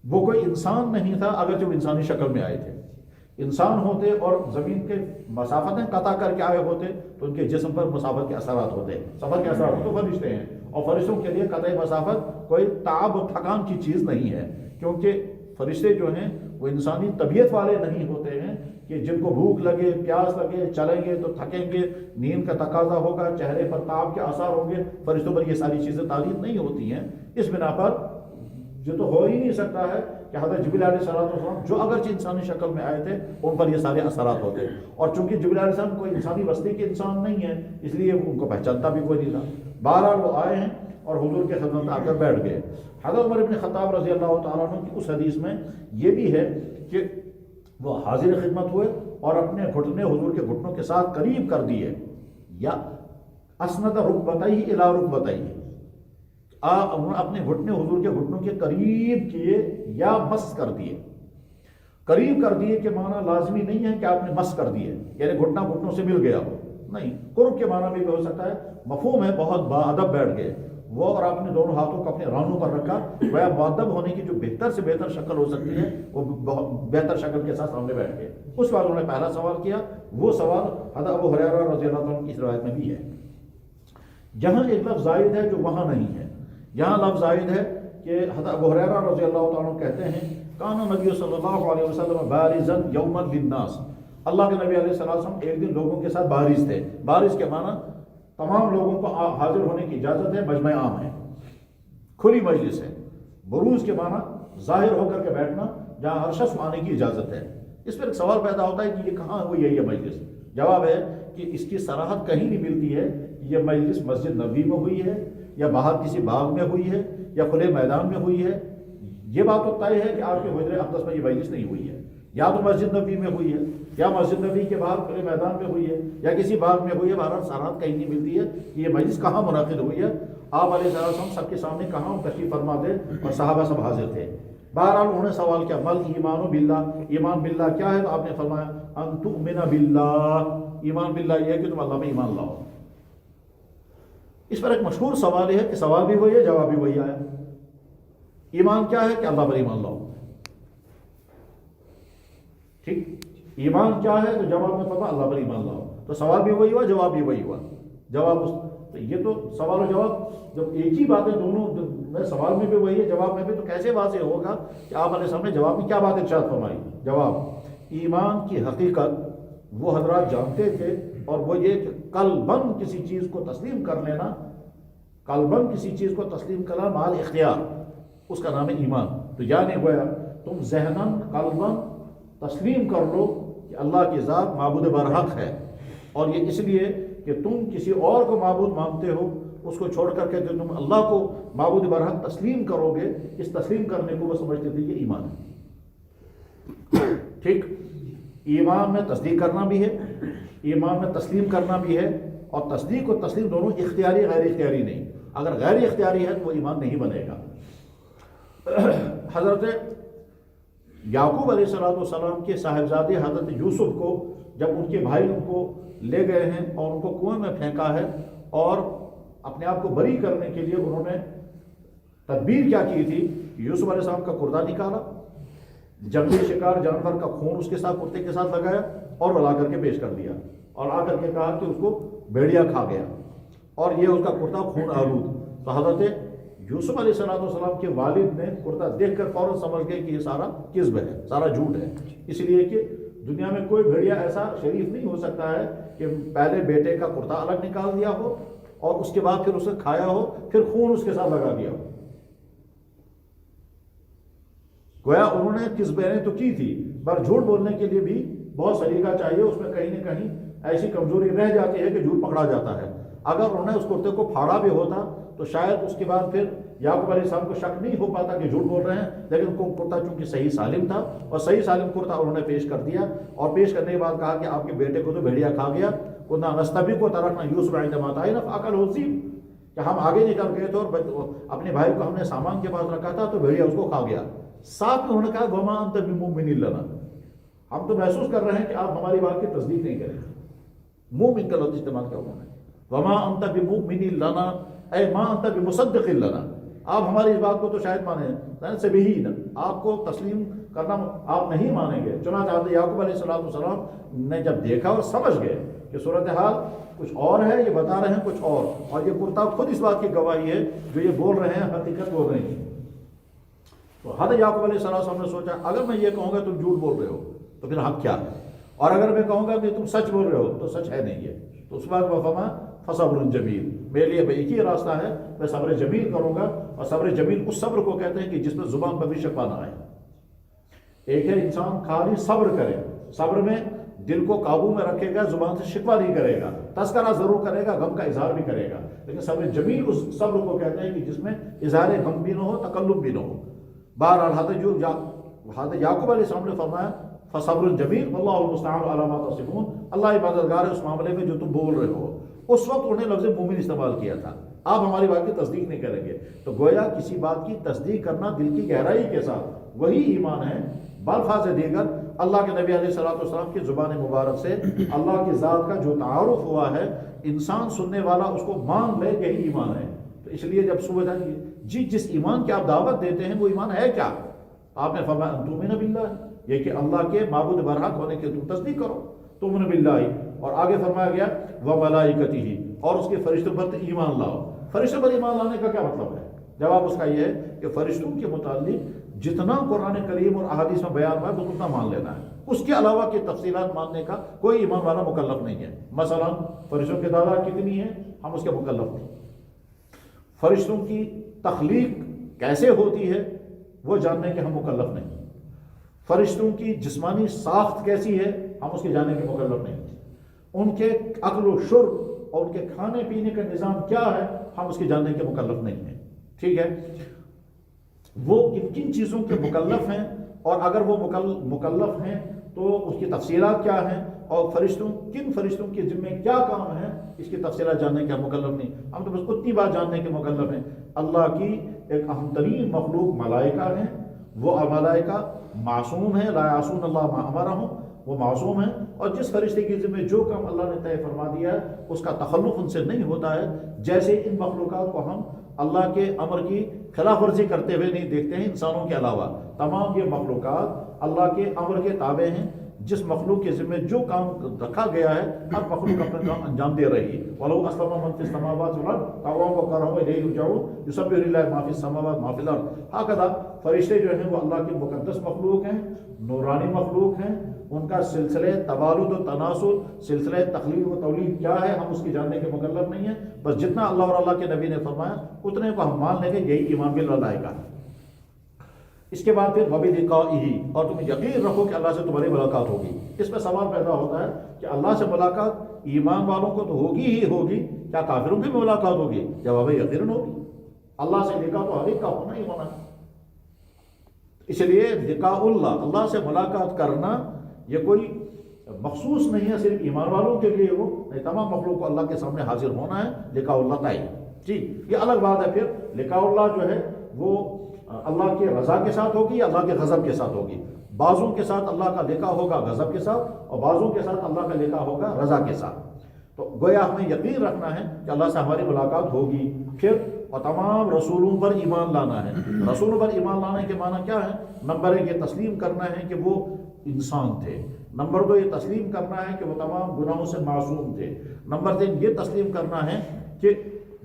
وہ کوئی انسان نہیں تھا، اگرچہ وہ انسانی شکل میں آئے تھے، انسان ہوتے اور زمین کے مسافتیں قطع کر کے آئے ہوتے تو ان کے جسم پر مسافت کے اثرات ہوتے، سفر کے اثرات ہوتے، فرشتے ہیں، اور فرشتوں کے لیے قطع مسافت کوئی تعب و تھکان کی چیز نہیں ہے، کیونکہ فرشتے جو ہیں وہ انسانی طبیعت والے نہیں ہوتے ہیں کہ جن کو بھوک لگے، پیاس لگے، چلیں گے تو تھکیں گے، نیند کا تقاضا ہوگا، چہرے پر تاب کے آثار ہوں گے، فرشتوں پر یہ ساری چیزیں تعلیم نہیں ہوتی ہیں۔ اس بنا پر جو تو ہو ہی نہیں سکتا ہے کہ حضرت جبریل علیہ السلام جو اگرچہ انسانی شکل میں آئے تھے ان پر یہ سارے اثرات ہوتے، اور چونکہ جبریل علیہ السلام کوئی انسانی بستی کے انسان نہیں ہے اس لیے ان کو پہچانتا بھی کوئی نہیں تھا۔ بہرحال وہ آئے ہیں اور حضور کے خدمت میں آ کر بیٹھ گئے۔ حضرت عمر بن خطاب رضی اللہ تعالیٰ عنہ کی اس حدیث میں یہ بھی ہے کہ وہ حاضر خدمت ہوئے اور اپنے گھٹنے حضور کے گھٹنوں کے ساتھ قریب کر دیے، یا اسند رکبتیہ الی رکبتیہ، اپنے گھٹنے حضور کے گھٹنوں کے قریب کیے یا مس کر دیے۔ قریب کر دیے کے معنی لازمی نہیں ہے کہ آپ نے مس کر دیے یعنی گھٹنا گھٹنوں سے مل گیا ہو، نہیں، قرب کے معنی بھی ہو سکتا ہے، مفہوم ہے بہت باادب بیٹھ گئے وہ اور آپ نے دونوں ہاتھوں کو اپنے رانوں پر رکھا، گویا مؤدب ہونے کی جو بہتر سے بہتر شکل ہو سکتی ہے وہ بہتر شکل کے ساتھ سامنے بیٹھ گئے۔ اس بار انہوں نے پہلا سوال کیا، وہ سوال حضرت ابو ہریرہ رضی اللہ عنہ کی اس روایت میں بھی ہے۔ جہاں ایک لفظ زائد ہے جو وہاں نہیں ہے، یہاں لفظ زائد ہے کہ حضرت ابو ہریرہ رضی اللہ عنہ کہتے ہیں کان نبی صلی اللہ علیہ وسلم بارزا یوما للناس، اللہ کے نبی علیہ السلام ایک دن لوگوں کے ساتھ بارز تھے۔ بارز کے معنی تمام لوگوں کو حاضر ہونے کی اجازت ہے، مجمع عام ہے، کھلی مجلس ہے۔ بروز کے معنی ظاہر ہو کر کے بیٹھنا جہاں ہر شخص آنے کی اجازت ہے۔ اس پر ایک سوال پیدا ہوتا ہے کہ یہ کہاں ہوئی ہے یہ مجلس؟ جواب ہے کہ اس کی صراحت کہیں نہیں ملتی ہے کہ یہ مجلس مسجد نبوی میں ہوئی ہے یا باہر کسی باغ میں ہوئی ہے یا کھلے میدان میں ہوئی ہے۔ یہ بات تو طے ہے کہ آپ کے حجر اقدس میں یہ مجلس نہیں ہوئی ہے، یا تو مسجد نبوی میں ہوئی ہے یا مسجد نبوی کے باہر کھلے میدان میں ہوئی ہے یا کسی باغ میں ہوئی ہے۔ بہرحال صراحت کہیں نہیں ملتی ہے کہ یہ مجلس کہاں منعقد ہوئی ہے۔ آپ علیہ السلام سب کے سامنے کہاں تشریف فرما دے اور صحابہ سب حاضر تھے۔ بہرحال انہوں نے سوال کیا مل ایمان باللہ، ایمان باللہ کیا ہے؟ تو آپ نے فرمایا ان تؤمن باللہ، ایمان باللہ یہ ہے کہ تم اللہ میں ایمان لاؤ۔ اس پر ایک مشہور سوال ہے کہ سوال بھی وہی ہے، جواب بھی وہی آیا۔ ایمان کیا ہے کہ اللہ پر ایمان لاؤ، ٹھیک، ایمان کیا ہے تو جواب میں فرمایا اللہ پر ایمان لاؤ، تو سوال بھی وہی ہوا، جواب بھی وہی ہوا۔ جواب تو یہ تو سوال و جواب جب ایک ہی بات ہے دونوں میں، سوال میں بھی وہی ہے جواب میں بھی، تو کیسے واضح ہوگا کہ آپ علیہ السلام نے جواب میں کیا بات ارشاد فرمائی؟ جواب ایمان کی حقیقت وہ حضرات جانتے تھے، اور وہ یہ کہ قلباً کسی چیز کو تسلیم کر لینا، قلباً کسی چیز کو تسلیم کرنا مال اختیار، اس کا نام ہے ایمان۔ تو یعنی گویا تم ذہناً قلباً تسلیم کر لو کہ اللہ کی ذات معبود برحق ہے، اور یہ اس لیے کہ تم کسی اور کو معبود مانتے ہو، اس کو چھوڑ کر کے جو تم اللہ کو معبود برحق تسلیم کرو گے، اس تسلیم کرنے کو وہ سمجھتے تھے کہ ایمان ہے۔ ٹھیک، ایمان میں تصدیق کرنا بھی ہے، ایمان میں تسلیم کرنا بھی ہے، اور تصدیق اور تسلیم دونوں اختیاری غیر اختیاری نہیں۔ اگر غیر اختیاری ہے تو وہ ایمان نہیں بنے گا۔ حضرت یعقوب علیہ السلام کے صاحبزادے حضرت یوسف کو جب ان کے بھائی ان کو لے گئے ہیں اور ان کو کنویں میں پھینکا ہے، اور اپنے آپ کو بری کرنے کے لیے انہوں نے تدبیر کیا کی تھی؟ یوسف علیہ السلام کا کردہ نکالا، جنگلی شکار جانور کا خون اس کے ساتھ کتے کے ساتھ لگایا اور لا کر کے پیش کر دیا، اور آ کر کے کہا کہ اس کو بھیڑیا کھا گیا اور یہ اس کا کرتا خون آلود۔ تو حضرت یوسف علیہ السلام کے والد نے کرتا دیکھ کر فوراً سمجھ گئے کہ یہ سارا کذب ہے، سارا جھوٹ ہے، اس لیے کہ دنیا میں کوئی بھیڑیا ایسا شریف نہیں ہو سکتا ہے کہ پہلے بیٹے کا کرتا الگ نکال دیا ہو اور اس کے بعد پھر اسے کھایا ہو، پھر خون اس کے ساتھ لگا دیا ہو۔ گویا انہوں نے کذبیں تو کی تھی، پر جھوٹ بولنے کے لیے بھی بہت سلیقہ چاہیے، اس میں کہیں نہ کہیں ایسی کمزوری رہ جاتی ہے کہ جھوٹ پکڑا جاتا ہے۔ اگر انہوں نے اس کرتے کو پھاڑا بھی ہوتا تو شاید اس کے بعد پھر یعقوب علیہ السلام کو شک نہیں ہو پاتا کہ جھوٹ بول رہے ہیں، لیکن کرتا چونکہ صحیح سالم تھا اور صحیح سالم کرتا انہوں نے پیش کر دیا، اور پیش کرنے کے بعد کہا کہ آپ کے بیٹے کو تو بھیڑیا کھا گیا، کنا نستبی کو ترکنا یوسف عند متاعنا فاکلہ الذئب، کہ ہم آگے نکل گئے تھے اور اپنے بھائی کو ہم نے سامان کے پاس رکھا تھا تو بھیڑیا اس کو کھا گیا۔ ساتھ میں انہوں نے کہا وما انت بمؤمن لنا، ہم تو محسوس کر رہے ہیں کہ آپ ہماری بات کی تصدیق نہیں کریں گے۔ مومن کا لفظ استعمال کیا انہوں نے، وما انت بمؤمن لنا اے ما انت بمصدق لنا، آپ ہماری اس بات کو تو شاید مانیں سے بھی، آپ کو تسلیم کرنا آپ نہیں مانیں گے۔ چنانچہ حضرت یعقوب علیہ السلام نے جب دیکھا اور سمجھ گئے کہ صورتحال کچھ اور ہے، یہ بتا رہے ہیں کچھ اور یہ کرتاب خود اس بات کی گواہی ہے جو یہ بول رہے ہیں حقیقت بول رہے ہیں۔ تو حضرت یعقوب علیہ السلام نے سوچا اگر میں یہ کہوں گا تم جھوٹ بول رہے ہو تو پھر حق کیا ہے، اور اگر میں کہوں گا کہ تم سچ بول رہے ہو تو سچ ہے نہیں ہے۔ تو اس بات وفما فصبر جمیل، میرے لیے ایک ہی راستہ ہے، میں صبر جمیل کروں گا۔ اور صبر جمیل اس صبر کو کہتے ہیں کہ جس میں زبان پر بھی شفا نہ آئے۔ ایک ہے انسان خالی صبر کرے، صبر میں دل کو قابو میں رکھے گا، زبان سے شکوہ نہیں کرے گا، تذکرہ ضرور کرے گا، غم کا اظہار بھی کرے گا، لیکن صبر جمیل اس صبر کو کہتے ہیں کہ جس میں اظہار غم بھی نہ ہو، تکلف بھی نہ ہو۔ بہرحال حضرت یعقوب علیہ السلام نے فرمایا فصبر جمیل واللہ المستعان علی ما تصفون، اللہ عبادتگار ہے اس معاملے میں جو تم بول رہے ہو۔ اس وقت انہوں نے لفظ مومن استعمال کیا تھا، آپ ہماری بات کی تصدیق نہیں کریں گے، تو گویا کسی بات کی تصدیق کرنا دل کی گہرائی کے ساتھ وہی ایمان ہے۔ بالفاظ دیگر اللہ کے نبی علیہ السلام کی زبان مبارک سے اللہ کی ذات کا جو تعارف ہوا ہے، انسان سننے والا اس کو مان لے، یہی ایمان ہے۔ تو اس لیے جب صبح جی جس ایمان کی آپ دعوت دیتے ہیں وہ ایمان ہے کیا؟ آپ نے فرمایا ان تؤمن باللہ، یہ کہ اللہ کے معبود برحق ہونے کی تم تصدیق کرو، تؤمن باللہ، اور آگے فرمایا گیا وملائکتہ، اور اس کے فرشتوں پر ایمان لاؤ۔ فرشتوں پر ایمان لانے کا کیا مطلب ہے؟ جواب اس کا یہ ہے کہ فرشتوں کے متعلق جتنا قرآن کریم اور احادیث میں بیان ہوا ہے وہ اتنا مان لینا ہے، اس کے علاوہ کی تفصیلات ماننے کا کوئی ایمان والا مکلف نہیں ہے۔ مثلا فرشتوں کی تعداد کتنی ہے ہم اس کے مکلف نہیں، فرشتوں کی تخلیق کیسے ہوتی ہے وہ جاننے کے ہم مکلف نہیں، فرشتوں کی جسمانی ساخت کیسی ہے ہم اس کے جاننے کے مکلف نہیں، ان کے عقل و شرب اور ان کے کھانے پینے کا نظام کیا ہے ہم اس کے جاننے کے مکلف نہیں ہیں۔ ٹھیک ہے، وہ کن کن چیزوں کے مکلف ہیں، اور اگر وہ مکلف ہیں تو اس کی تفصیلات کیا ہیں، اور کن فرشتوں کے ذمہ کیا کام ہے، اس کی تفصیلات جاننے کے ہم مکلف نہیں، ہم تو بس اتنی بات جاننے کے مکلف ہیں۔ اللہ کی ایک اہم ترین مخلوق ملائکہ ہیں، وہ ملائکہ معصوم ہیں، لا یعصون اللہ ما امرہم، وہ معصوم ہیں، اور جس فرشتے کے ذمہ جو کام اللہ نے طے فرما دیا ہے اس کا تخلف ان سے نہیں ہوتا ہے۔ جیسے ان مخلوقات کو ہم اللہ کے امر کی خلاف ورزی کرتے ہوئے نہیں دیکھتے ہیں، انسانوں کے علاوہ تمام یہ مخلوقات اللہ کے امر کے تابع ہیں، جس مخلوق کے ذمہ جو کام رکھا گیا ہے ہر مخلوق اپنا کام انجام دے رہی ہے۔ وَلَوْ أَسْلَمَ مَنْ فِي السَّمَاوَاتِ وَالْأَرْضِ طَوْعًا وَكَرْهًا وَإِلَيْهِ يُرْجَعُونَ يُسَبِّحُ لِلَّهِ مَا فِي السَّمَاوَاتِ وَمَا فِي الْأَرْضِ۔ ہاکذا فرشتے جو ہیں وہ اللہ کے مقدس مخلوق ہیں، نورانی مخلوق ہیں، ان کا سلسلے توالد و تناسل، سلسلے تخلیق و تولید کیا ہے ہم اس کی جاننے کے مکلف نہیں ہیں، بس جتنا اللہ اور اللہ کے نبی نے فرمایا اتنے کو ہم مان لیں گے، یہی ایمان بالملائکہ ہے۔ اس کے بعد پھر وَبِلِقَائِهِ، اور تم یقین رکھو کہ اللہ سے تمہاری ملاقات ہوگی۔ اس میں سوال پیدا ہوتا ہے کہ اللہ سے ملاقات ایمان والوں کو تو ہوگی ہی ہوگی، کیا کافروں کی بھی ملاقات ہوگی؟ جواب ہے یقیناً ہوگی، اللہ سے لقاء تو ہر ایک کا ہونا ہی ہونا ہے۔ اس لیے لقاء اللہ سے ملاقات کرنا یہ کوئی مخصوص نہیں ہے صرف ایمان والوں کے لیے، وہ نہیں، تمام مخلوق کو اللہ کے سامنے حاضر ہونا ہے، لقاء اللہ تعالی۔ جی یہ الگ بات ہے، پھر لقاء اللہ جو ہے وہ اللہ کے رضا کے ساتھ ہوگی یا اللہ کے غضب کے ساتھ ہوگی۔ بعضوں کے ساتھ اللہ کا لقاء ہوگا غضب کے ساتھ، اور بعضوں کے ساتھ اللہ کا لقاء ہوگا رضا کے ساتھ۔ تو گویا ہمیں یقین رکھنا ہے کہ اللہ سے ہماری ملاقات ہوگی۔ پھر اور تمام رسولوں پر ایمان لانا ہے۔ رسولوں پر ایمان لانے کے معنی کیا ہے؟ نمبر 1 یہ تسلیم کرنا ہے کہ وہ انسان تھے، نمبر 2 یہ تسلیم کرنا ہے کہ وہ تمام گناہوں سے معصوم تھے، نمبر 3 یہ تسلیم کرنا ہے کہ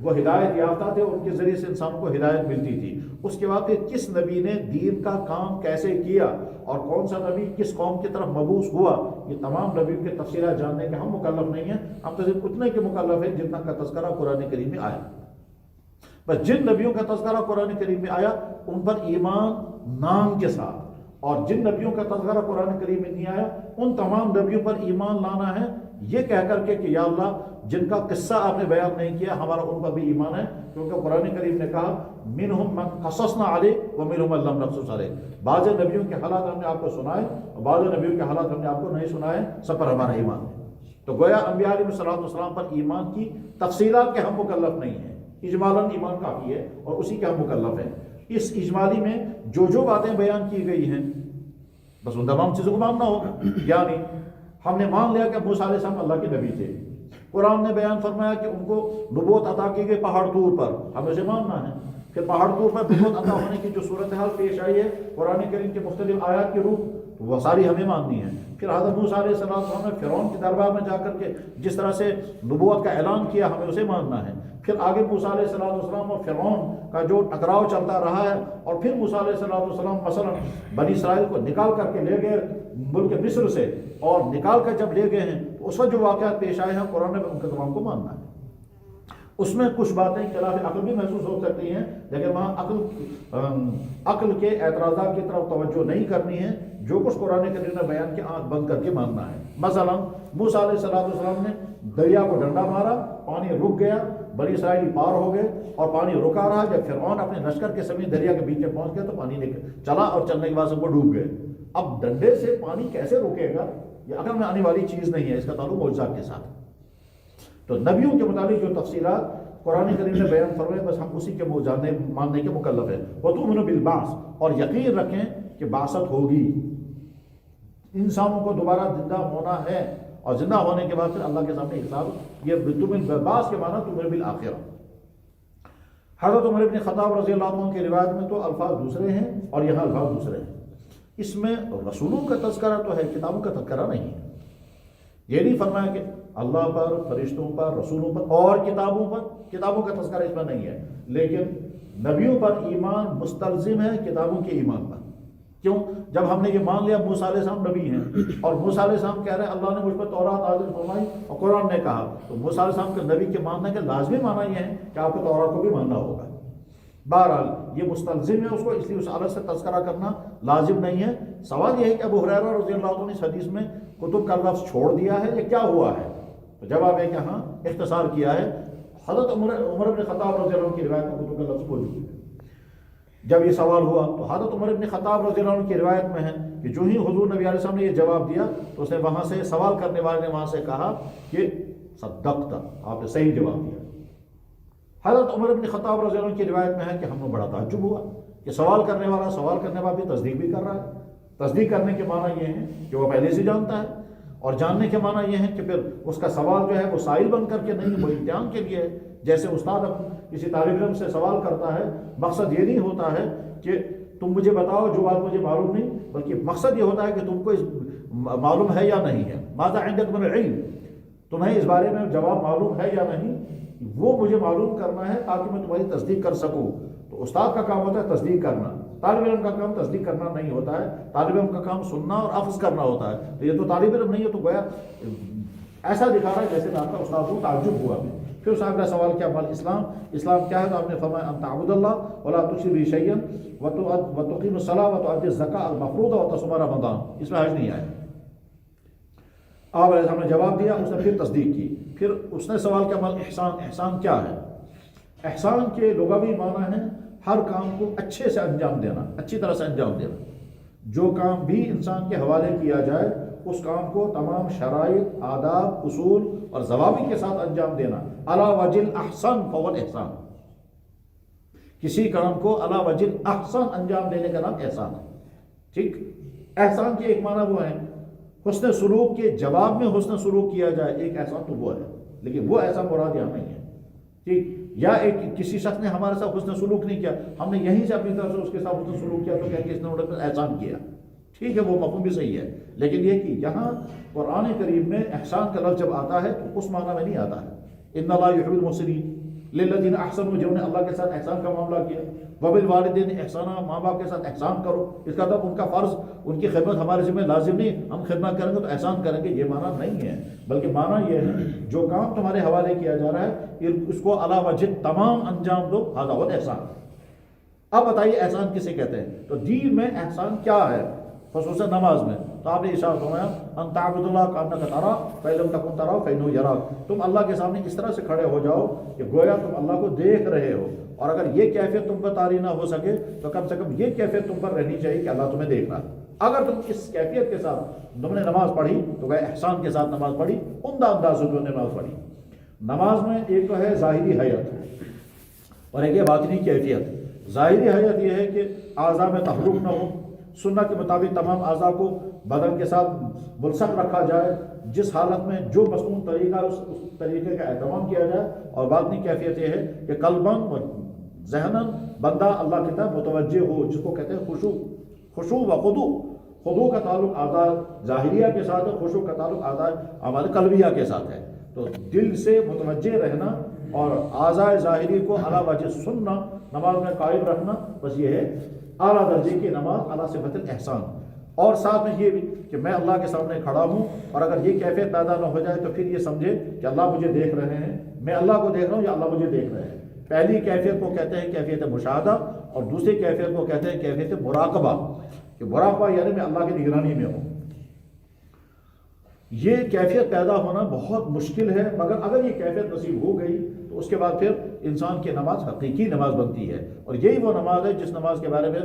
وہ ہدایت یافتہ تھے، ان کے ذریعے سے انسانوں کو ہدایت ملتی تھی۔ اس کے بعد پھر کس نبی نے دین کا کام کیسے کیا اور کون سا نبی کس قوم کی طرف مبعوث ہوا، یہ تمام نبیوں کے تفصیلات جاننے کے ہم مکلف نہیں ہیں، ہم تو صرف اتنے کے مکلف ہیں جتنا کا تذکرہ قرآن کریم میں آیا۔ بس جن نبیوں کا تذکرہ قرآن کریم میں آیا ان پر ایمان نام کے ساتھ، اور جن نبیوں کا تذکرہ قرآن کریم میں نہیں آیا ان تمام نبیوں پر ایمان لانا ہے، یہ کہہ کر کے کہ یا اللہ جن کا قصہ آپ نے بیان نہیں کیا ہمارا ان پر بھی ایمان ہے، کیونکہ قرآن کریم نے کہا منہم من قصصنا علیک ومنہم من لم نقصص علیک، بعض نبیوں کے حالات ہم نے آپ کو سنائے اور بعض نبیوں کے حالات ہم نے آپ کو نہیں سنائے، سب پر ہمارا ایمان ہے۔ تو گویا انبیاء علیہ السلام پر ایمان کی تفصیلات کے ہم مکلف نہیں ہیں، اجمالاً ایمان کافی ہے اور اسی کے ہم مکلف ہیں۔ اس اجمالی میں جو باتیں بیان کی گئی ہیں بس ان تمام چیزوں کو ماننا ہوگا، یعنی ہم نے مان لیا کہ موسیٰ علیہ السلام اللہ کے نبی تھے، قرآن نے بیان فرمایا کہ ان کو نبوت عطا کی گئی پہاڑ طور پر، ہمیں اسے ماننا ہے۔ پھر پہاڑ طور پر بہت عطا ہونے کی جو صورتحال پیش آئی ہے قرآن کریم کے مختلف آیات کے روپ، تو وہ ساری ہمیں ماننی ہے۔ پھر حضرت موسیٰ علیہ السلام نے فرعون کے دربار میں جا کر کے جس طرح سے نبوت کا اعلان کیا، ہمیں اسے ماننا ہے۔ پھر آگے موسیٰ علیہ السلام اور فرعون کا جو ٹکراؤ چلتا رہا ہے، اور پھر موسیٰ علیہ السلام مثلا بنی اسرائیل کو نکال کر کے لے گئے ملک مصر سے، اور نکال کر جب لے گئے ہیں تو اس وقت جو واقعات پیش آئے ہیں قرآن میں، ان کے تمام کو ماننا ہے۔ اس میں کچھ باتیں خلاف عقل بھی محسوس ہو سکتی ہیں، لیکن وہاں عقل کے اعتراضات کی طرف توجہ نہیں کرنی ہے، جو کچھ قرآن کریم نے بیان کیا آنکھ بند کر کے ماننا ہے۔ مثلا موسیٰ علیہ السلام نے دریا کو ڈنڈا مارا، پانی رک گیا، بنی اسرائیلی پار ہو گئے، اور پانی رکا رہا۔ جب فرعون اپنے لشکر کے سمیت دریا کے بیچ میں پہنچ گیا تو پانی چلا، اور چلنے کے بعد سب کو ڈوب گئے۔ اب ڈنڈے سے پانی کیسے رکے گا، یہ عقل میں آنے والی چیز نہیں ہے، اس کا تعلق معجزات کے ساتھ۔ تو نبیوں کے متعلق جو تفصیلات قرآن کریم نے بیان فرمائے، بس ہم اسی کے ماننے کے مکلف ہیں۔ وَتُؤْمِنُ بِالْبَعْثِ، اور یقین رکھیں کہ بعثت ہوگی، انسانوں کو دوبارہ زندہ ہونا ہے، اور زندہ ہونے کے بعد پھر اللہ کے سامنے حساب۔ یہ تؤمن بالبعث کے معنی تؤمن بالآخرہ۔ حضرت عمر بن خطاب رضی اللہ عنہ کی روایت میں تو الفاظ دوسرے ہیں اور یہاں الفاظ دوسرے ہیں۔ اس میں رسولوں کا تذکرہ تو ہے، کتابوں کا تذکرہ نہیں ہے۔ یہ نہیں فرمایا کہ اللہ پر، فرشتوں پر، رسولوں پر اور کتابوں کا تذکرہ اس میں نہیں ہے، لیکن نبیوں پر ایمان مستلزم ہے کتابوں کے ایمان پر۔ کیوں؟ جب ہم نے یہ مان لیا موسیٰ علیہ السلام نبی ہیں، اور موسیٰ علیہ السلام کہہ رہے ہیں اللہ نے مجھ پر تورات نازل فرمائی اور قرآن نے کہا، تو موسیٰ علیہ السلام کے نبی کے ماننے کا لازمی معنی یہ ہے کہ آپ کو تورات کو بھی ماننا ہوگا۔ بہرحال یہ مستلزم ہے اس کو، اس لیے اس عالم سے تذکرہ کرنا لازم نہیں ہے۔ سوال یہ ہے کہ ابو ہریرہ رضی اللہ عنہ نے اس حدیث میں کتب کا لفظ چھوڑ دیا ہے، یہ کیا ہوا ہے؟ تو جواب ہے کہ ہاں اختصار کیا ہے۔ حضرت عمر بن خطاب رضی اللہ عنہ کی روایت میں کتب کا لفظ موجود ہے۔ جب یہ سوال ہوا تو حضرت عمر بن خطاب رضی اللہ عنہ کی روایت میں ہے کہ جو ہی حضور نبی علیہ السلام نے یہ جواب دیا تو اس نے وہاں سے سوال کرنے والے نے وہاں سے کہا کہ صدقت، آپ نے صحیح جواب دیا۔ حضرت عمر بن خطاب رضی اللہ عنہ کی روایت میں ہے کہ ہم نے بڑا تعجب ہوا کہ سوال کرنے والا سوال کرنے والا بھی تصدیق بھی کر رہا ہے۔ تصدیق کرنے کے معنی یہ ہے کہ وہ پہلے سے جانتا ہے، اور جاننے کے معنی یہ ہے کہ پھر اس کا سوال جو ہے وہ سائل بن کر کے نہیں، وہ امتحان کے لیے ہے۔ جیسے استاد کسی طالب علم سے سوال کرتا ہے، مقصد یہ نہیں ہوتا ہے کہ تم مجھے بتاؤ جو بات مجھے معلوم نہیں، بلکہ مقصد یہ ہوتا ہے کہ تم کو معلوم ہے یا نہیں ہے۔ ماذا عندک من العلم، تمہیں اس بارے میں جواب معلوم ہے یا نہیں، وہ مجھے معلوم کرنا ہے تاکہ میں تمہاری تصدیق کر سکوں۔ تو استاد کا کام ہوتا ہے تصدیق کرنا، طالب علم کا کام تصدیق کرنا نہیں ہوتا ہے، طالب علم کا کام سننا اور اخذ کرنا ہوتا ہے۔ تو یہ تو طالب علم نہیں ہے، تو گویا ایسا دکھا رہا ہے جیسے آپ کا استاد کو تعجب ہوا۔ پھر اس اگلا سوال کیا، مال اسلام کیا ہے؟ تو آپ نے فرمایا ان تعبد اللہ ولا تشرک به شیئا وتقیم الصلاۃ وتؤدي الزکاۃ المفروضہ وتصوم رمضان۔ اس میں حج نہیں آیا۔ آپ علیہ السلام نے جواب دیا، اس نے پھر تصدیق کی۔ پھر اس نے سوال کیا، مال احسان کیا ہے؟ احسان کے لغوی معنی ہے ہر کام کو اچھے سے انجام دینا، اچھی طرح سے انجام دینا۔ جو کام بھی انسان کے حوالے کیا جائے اس کام کو تمام شرائط، آداب، اصول اور ضوابط کے ساتھ انجام دینا۔ علی وجہ الاحسن فهو الاحسان، کسی کام کو علی وجہ الاحسن انجام دینے کا نام احسان ہے۔ ٹھیک، احسان کے ایک معنی وہ ہے حسن سلوک کے جواب میں حسن سلوک کیا جائے، ایک احسان تو وہ ہے، لیکن وہ ایسا مراد یہاں نہیں ہے۔ ٹھیک، یا ایک کسی شخص نے ہمارے ساتھ حسن سلوک نہیں کیا، ہم نے یہیں سے اپنی طرف سے اس کے ساتھ حسن سلوک کیا تو کیا کہ اس نے انہوں نے احسان کیا۔ ٹھیک ہے، وہ مفہوم بھی صحیح ہے، لیکن یہ کہ یہاں قرآن کریم میں احسان کا لفظ جب آتا ہے تو اس معنی میں نہیں آتا ہے۔ ان اللہ یحب المحسنین للذین احسنوا، جنہوں نے اللہ کے ساتھ احسان کا معاملہ کیا، وبالوالدین احسانا، ماں باپ کے ساتھ احسان کرو۔ اس کا مطلب ان کا فرض، ان کی خدمت ہمارے ذمہ لازم نہیں، ہم خدمت کریں گے تو احسان کریں گے، یہ معنی نہیں ہے، بلکہ معنی یہ ہے جو کام تمہارے حوالے کیا جا رہا ہے اس کو علی وجہ تمام انجام دو، ھذا هو الاحسان۔ اب بتائیے احسان کسے کہتے ہیں؟ تو دین میں احسان کیا ہے، خصوصاً نماز میں؟ تو آپ نے ارشاد فرمایا ان تعبد اللہ کانک تراہ فإن لم تکن تراہ فإنہ یراک، تم اللہ کے سامنے اس طرح سے کھڑے ہو جاؤ کہ گویا تم اللہ کو دیکھ رہے ہو، اور اگر یہ کیفیت تم پر طاری نہ ہو سکے تو کم سے کم یہ کیفیت تم پر رہنی چاہیے کہ اللہ تمہیں دیکھ رہا ہے۔ اگر تم اس کیفیت کے ساتھ تم نے نماز پڑھی تو گویا احسان کے ساتھ نماز پڑھی، عمدہ انداز سے نماز پڑھی۔ نماز میں ایک تو ہے ظاہری حیت اور ایک ہے باطنی کیفیت۔ ظاہری حیت یہ ہے کہ اعضاء میں تحرک نہ ہو، سنت کے مطابق تمام اعضاء کو بدن کے ساتھ ملصق رکھا جائے، جس حالت میں جو مصنون طریقہ اس طریقے کا اہتمام کیا جائے۔ اور باطنی کیفیت یہ ہے کہ قلباً و ذہناً بندہ اللہ کی طرف متوجہ ہو، جس کو کہتے ہیں خشوع و خضوع۔ خضوع کا تعلق اعضاء ظاہریہ کے ساتھ ہے، خشوع کا تعلق اعضاء ہمارے قلبیہ کے ساتھ ہے۔ تو دل سے متوجہ رہنا اور اعضاء ظاہری کو علی وجہ سننا، نماز میں قائم رکھنا، بس یہ ہے اعلیٰ درجے کی نماز علی صفت الاحسان۔ اور ساتھ میں یہ بھی کہ میں اللہ کے سامنے کھڑا ہوں، اور اگر یہ کیفیت پیدا نہ ہو جائے تو پھر یہ سمجھے کہ اللہ مجھے دیکھ رہے ہیں، میں اللہ کو دیکھ رہا ہوں یا اللہ مجھے دیکھ رہے ہیں۔ پہلی کیفیت کو کہتے ہیں کیفیت مشاہدہ، اور دوسری کیفیت کو کہتے ہیں کیفیت مراقبہ، کہ مراقبہ یعنی میں اللہ کی نگرانی میں ہوں۔ یہ کیفیت پیدا ہونا بہت مشکل ہے، مگر اگر یہ کیفیت نصیب ہو گئی تو اس کے بعد پھر انسان کی نماز حقیقی نماز بنتی ہے، اور یہی وہ نماز ہے جس نماز کے بارے میں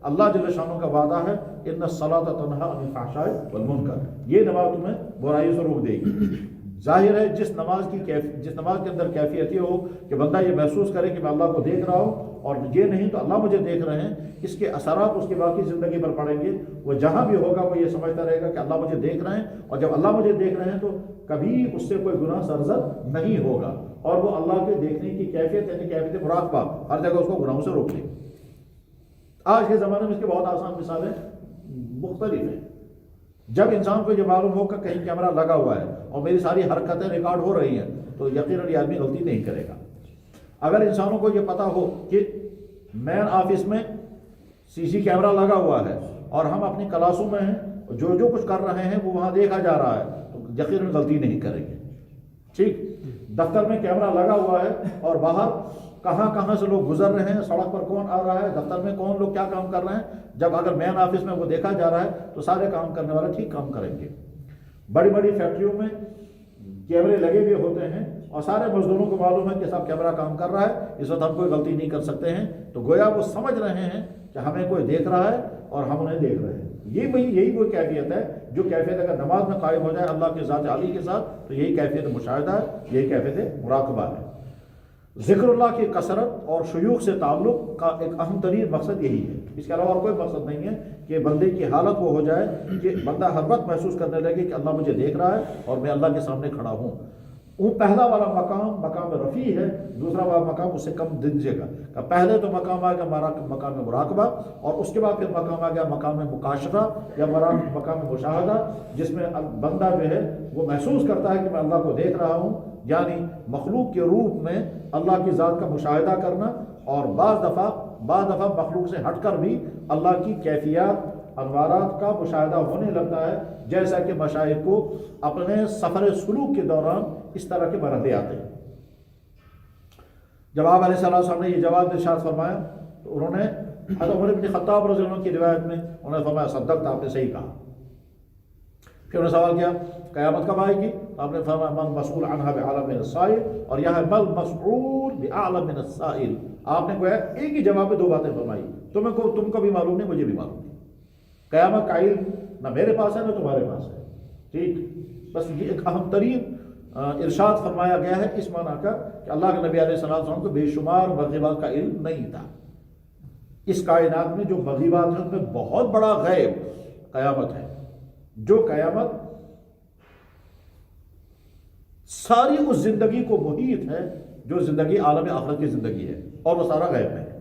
اللہ جل شانہ کا وعدہ ہے، ان الصلاۃ تنہی عن الفحشاء والمنکر، یہ نماز تمہیں برائیوں سے روک دے گی۔ ظاہر ہے جس نماز کے اندر کیفیت یہ ہو کہ بندہ یہ محسوس کرے کہ میں اللہ کو دیکھ رہا ہوں، اور یہ نہیں تو اللہ مجھے دیکھ رہے ہیں، اس کے اثرات اس کی باقی زندگی پر پڑیں گے۔ وہ جہاں بھی ہوگا وہ یہ سمجھتا رہے گا کہ اللہ مجھے دیکھ رہے ہیں، اور جب اللہ مجھے دیکھ رہے ہیں تو کبھی اس سے کوئی گناہ سرزد نہیں ہوگا، اور وہ اللہ کے دیکھنے کی کیفیت یعنی کیفیت مراقبہ ہر جگہ اس کو گناہوں سے روک لے۔ آج کے زمانے میں اس کی بہت آسان مثالیں مختلف ہیں۔ جب انسان کو یہ معلوم ہو کہ کہیں کیمرہ لگا ہوا ہے اور میری ساری حرکتیں ریکارڈ ہو رہی ہیں تو یقیناً یہ آدمی غلطی نہیں کرے گا۔ اگر انسانوں کو یہ پتہ ہو کہ مین آفس میں سی کیمرہ لگا ہوا ہے اور ہم اپنی کلاسوں میں ہیں، جو کچھ کر رہے ہیں وہ وہاں دیکھا جا رہا ہے، تو یقیناً غلطی نہیں کریں گے۔ ٹھیک، دفتر میں کیمرہ لگا ہوا ہے اور باہر کہاں سے لوگ گزر رہے ہیں، سڑک پر کون آ رہا ہے، دفتر میں کون لوگ کیا کام کر رہے ہیں، جب اگر مین آفس میں وہ دیکھا جا رہا ہے تو سارے کام کرنے والے ٹھیک کام کریں گے۔ بڑی بڑی فیکٹریوں میں کیمرے لگے ہوئے ہوتے ہیں اور سارے مزدوروں کو معلوم ہے کہ صاحب کیمرہ کام کر رہا ہے، اس وقت ہم کوئی غلطی نہیں کر سکتے ہیں، تو گویا وہ سمجھ رہے ہیں کہ ہمیں کوئی دیکھ رہا ہے اور ہم انہیں دیکھ رہے ہیں۔ یہی وہ کیفیت ہے جو کیفیت اگر نماز میں قائم ہو جائے اللہ کے ذات عالی کے ساتھ، تو یہی کیفیت مشاہدہ ہے، یہی کیفیت مراقبہ ہے۔ ذکر اللہ کی کثرت اور شیوخ سے تعلق کا ایک اہم ترین مقصد یہی ہے، اس کے علاوہ اور کوئی مقصد نہیں ہے کہ بندے کی حالت وہ ہو جائے کہ بندہ ہر وقت محسوس کرنے لگے کہ اللہ مجھے دیکھ رہا ہے اور میں اللہ کے سامنے کھڑا ہوں۔ وہ پہلا والا مقام رفیع ہے، دوسرا والا مقام اس سے کم دیجیے گا۔ پہلے تو مقام آ گیا مقام مراقبہ، اور اس کے بعد پھر مقام آ گیا مقام مکاشفہ یا مقام مشاہدہ، جس میں بندہ جو ہے وہ محسوس کرتا ہے کہ میں اللہ کو دیکھ رہا ہوں، یعنی مخلوق کے روپ میں اللہ کی ذات کا مشاہدہ کرنا، اور بعض دفعہ مخلوق سے ہٹ کر بھی اللہ کی کیفیات انوارات کا مشاہدہ ہونے لگتا ہے، جیسا کہ مشائخ کو اپنے سفر سلوک کے دوران اس طرح کے مرحلے آتے ہیں۔ جب آپ علیہ السلام نے یہ جواب ارشاد فرمایا تو انہوں نے حضرت عمر بن خطاب رضی اللہ عنہ کی روایت میں انہوں نے فرمایا صدقت، آپ نے صحیح کہا۔ پھر انہوں نے سوال کیا قیامت کب آئے گی؟ آپ نے فرمایا من مسئول عنہا بعلم من السائل، اور یہاں بل مسئول بعلم من السائل۔ آپ نے گویا ایک ہی جواب میں دو باتیں فرمائی، تم کو بھی معلوم نہیں، مجھے بھی معلوم نہیں۔ قیامت کا علم نہ میرے پاس ہے نہ تمہارے پاس ہے۔ ٹھیک، بس یہ ایک اہم ترین ارشاد فرمایا گیا ہے اس معنی کا کہ اللہ کے نبی علیہ السلام کو بے شمار مغیبات کا علم نہیں تھا۔ اس کائنات میں جو مغیبات ہیں ان میں بہت بڑا غیب قیامت ہے، جو قیامت ساری اس زندگی کو محیط ہے جو زندگی عالم آخرت کی زندگی ہے، اور وہ سارا غیب میں ہے۔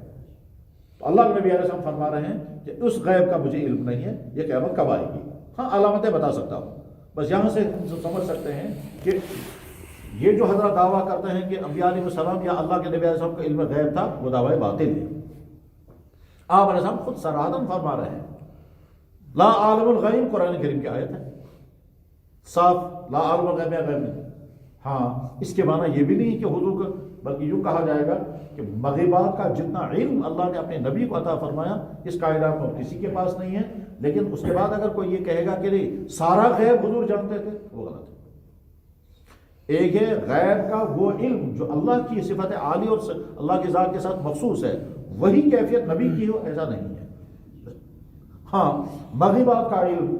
تو اللہ کے نبی علیہ السلام فرما رہے ہیں کہ اس غیب کا مجھے علم نہیں ہے، یہ قیامت کب آئے گی، ہاں علامتیں بتا سکتا ہوں۔ بس یہاں سے ہم سمجھ سکتے ہیں کہ یہ جو حضرات دعویٰ کرتے ہیں کہ انبیاء علیہ السلام یا اللہ کے نبی علیہ السلام کا علم غیب تھا، وہ دعویٰ باطل ہے۔ آپ علیہ السلام خود صراحتاً فرما رہے ہیں لا عالم الغیب، قرآن کریم کی آیت ہے صاف، لا عالم الغیب غیب نہیں۔ ہاں اس کے معنی یہ بھی نہیں کہ حضور کو، بلکہ یوں کہا جائے گا کہ مغیبات کا جتنا علم اللہ نے اپنے نبی کو عطا فرمایا اس کائنات میں کسی کے پاس نہیں ہے، لیکن اس کے بعد اگر کوئی یہ کہے گا کہ نہیں سارا غیب حضور جانتے تھے، وہ غلط ہے۔ ایک ہے غیب کا وہ علم جو اللہ کی صفت عالی اور اللہ کی ذات کے ساتھ مخصوص ہے، وہی کیفیت نبی کی ہو، ایسا نہیں ہے۔ ہاں مغیبات کا علم،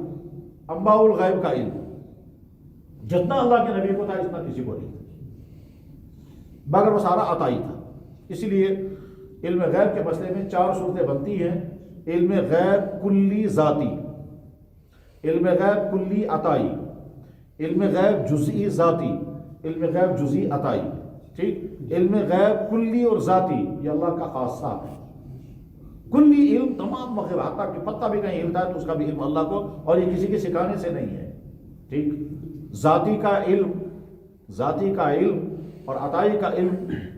انباء الغیب کا علم جتنا اللہ کے نبی کو تھا اتنا کسی کو نہیں، مگر وہ سارا عطائی تھا۔ اسی لیے علم غیب کے مسئلے میں 4 صورتیں بنتی ہیں: علم غیب کلی ذاتی، علم غیب کلی عطائی، علم غیب جزئی ذاتی، علم غیب جزئی عطائی۔ ٹھیک، علم غیب کلی اور ذاتی یہ اللہ کا خاصہ ہے. کلی علم تمام مغرب، حتیٰ کہ پتہ بھی کہیں ہلتا ہے تو اس کا بھی علم اللہ کو، اور یہ کسی کے سکھانے سے نہیں ہے. ٹھیک، ذاتی کا علم اور عطائی کا علم،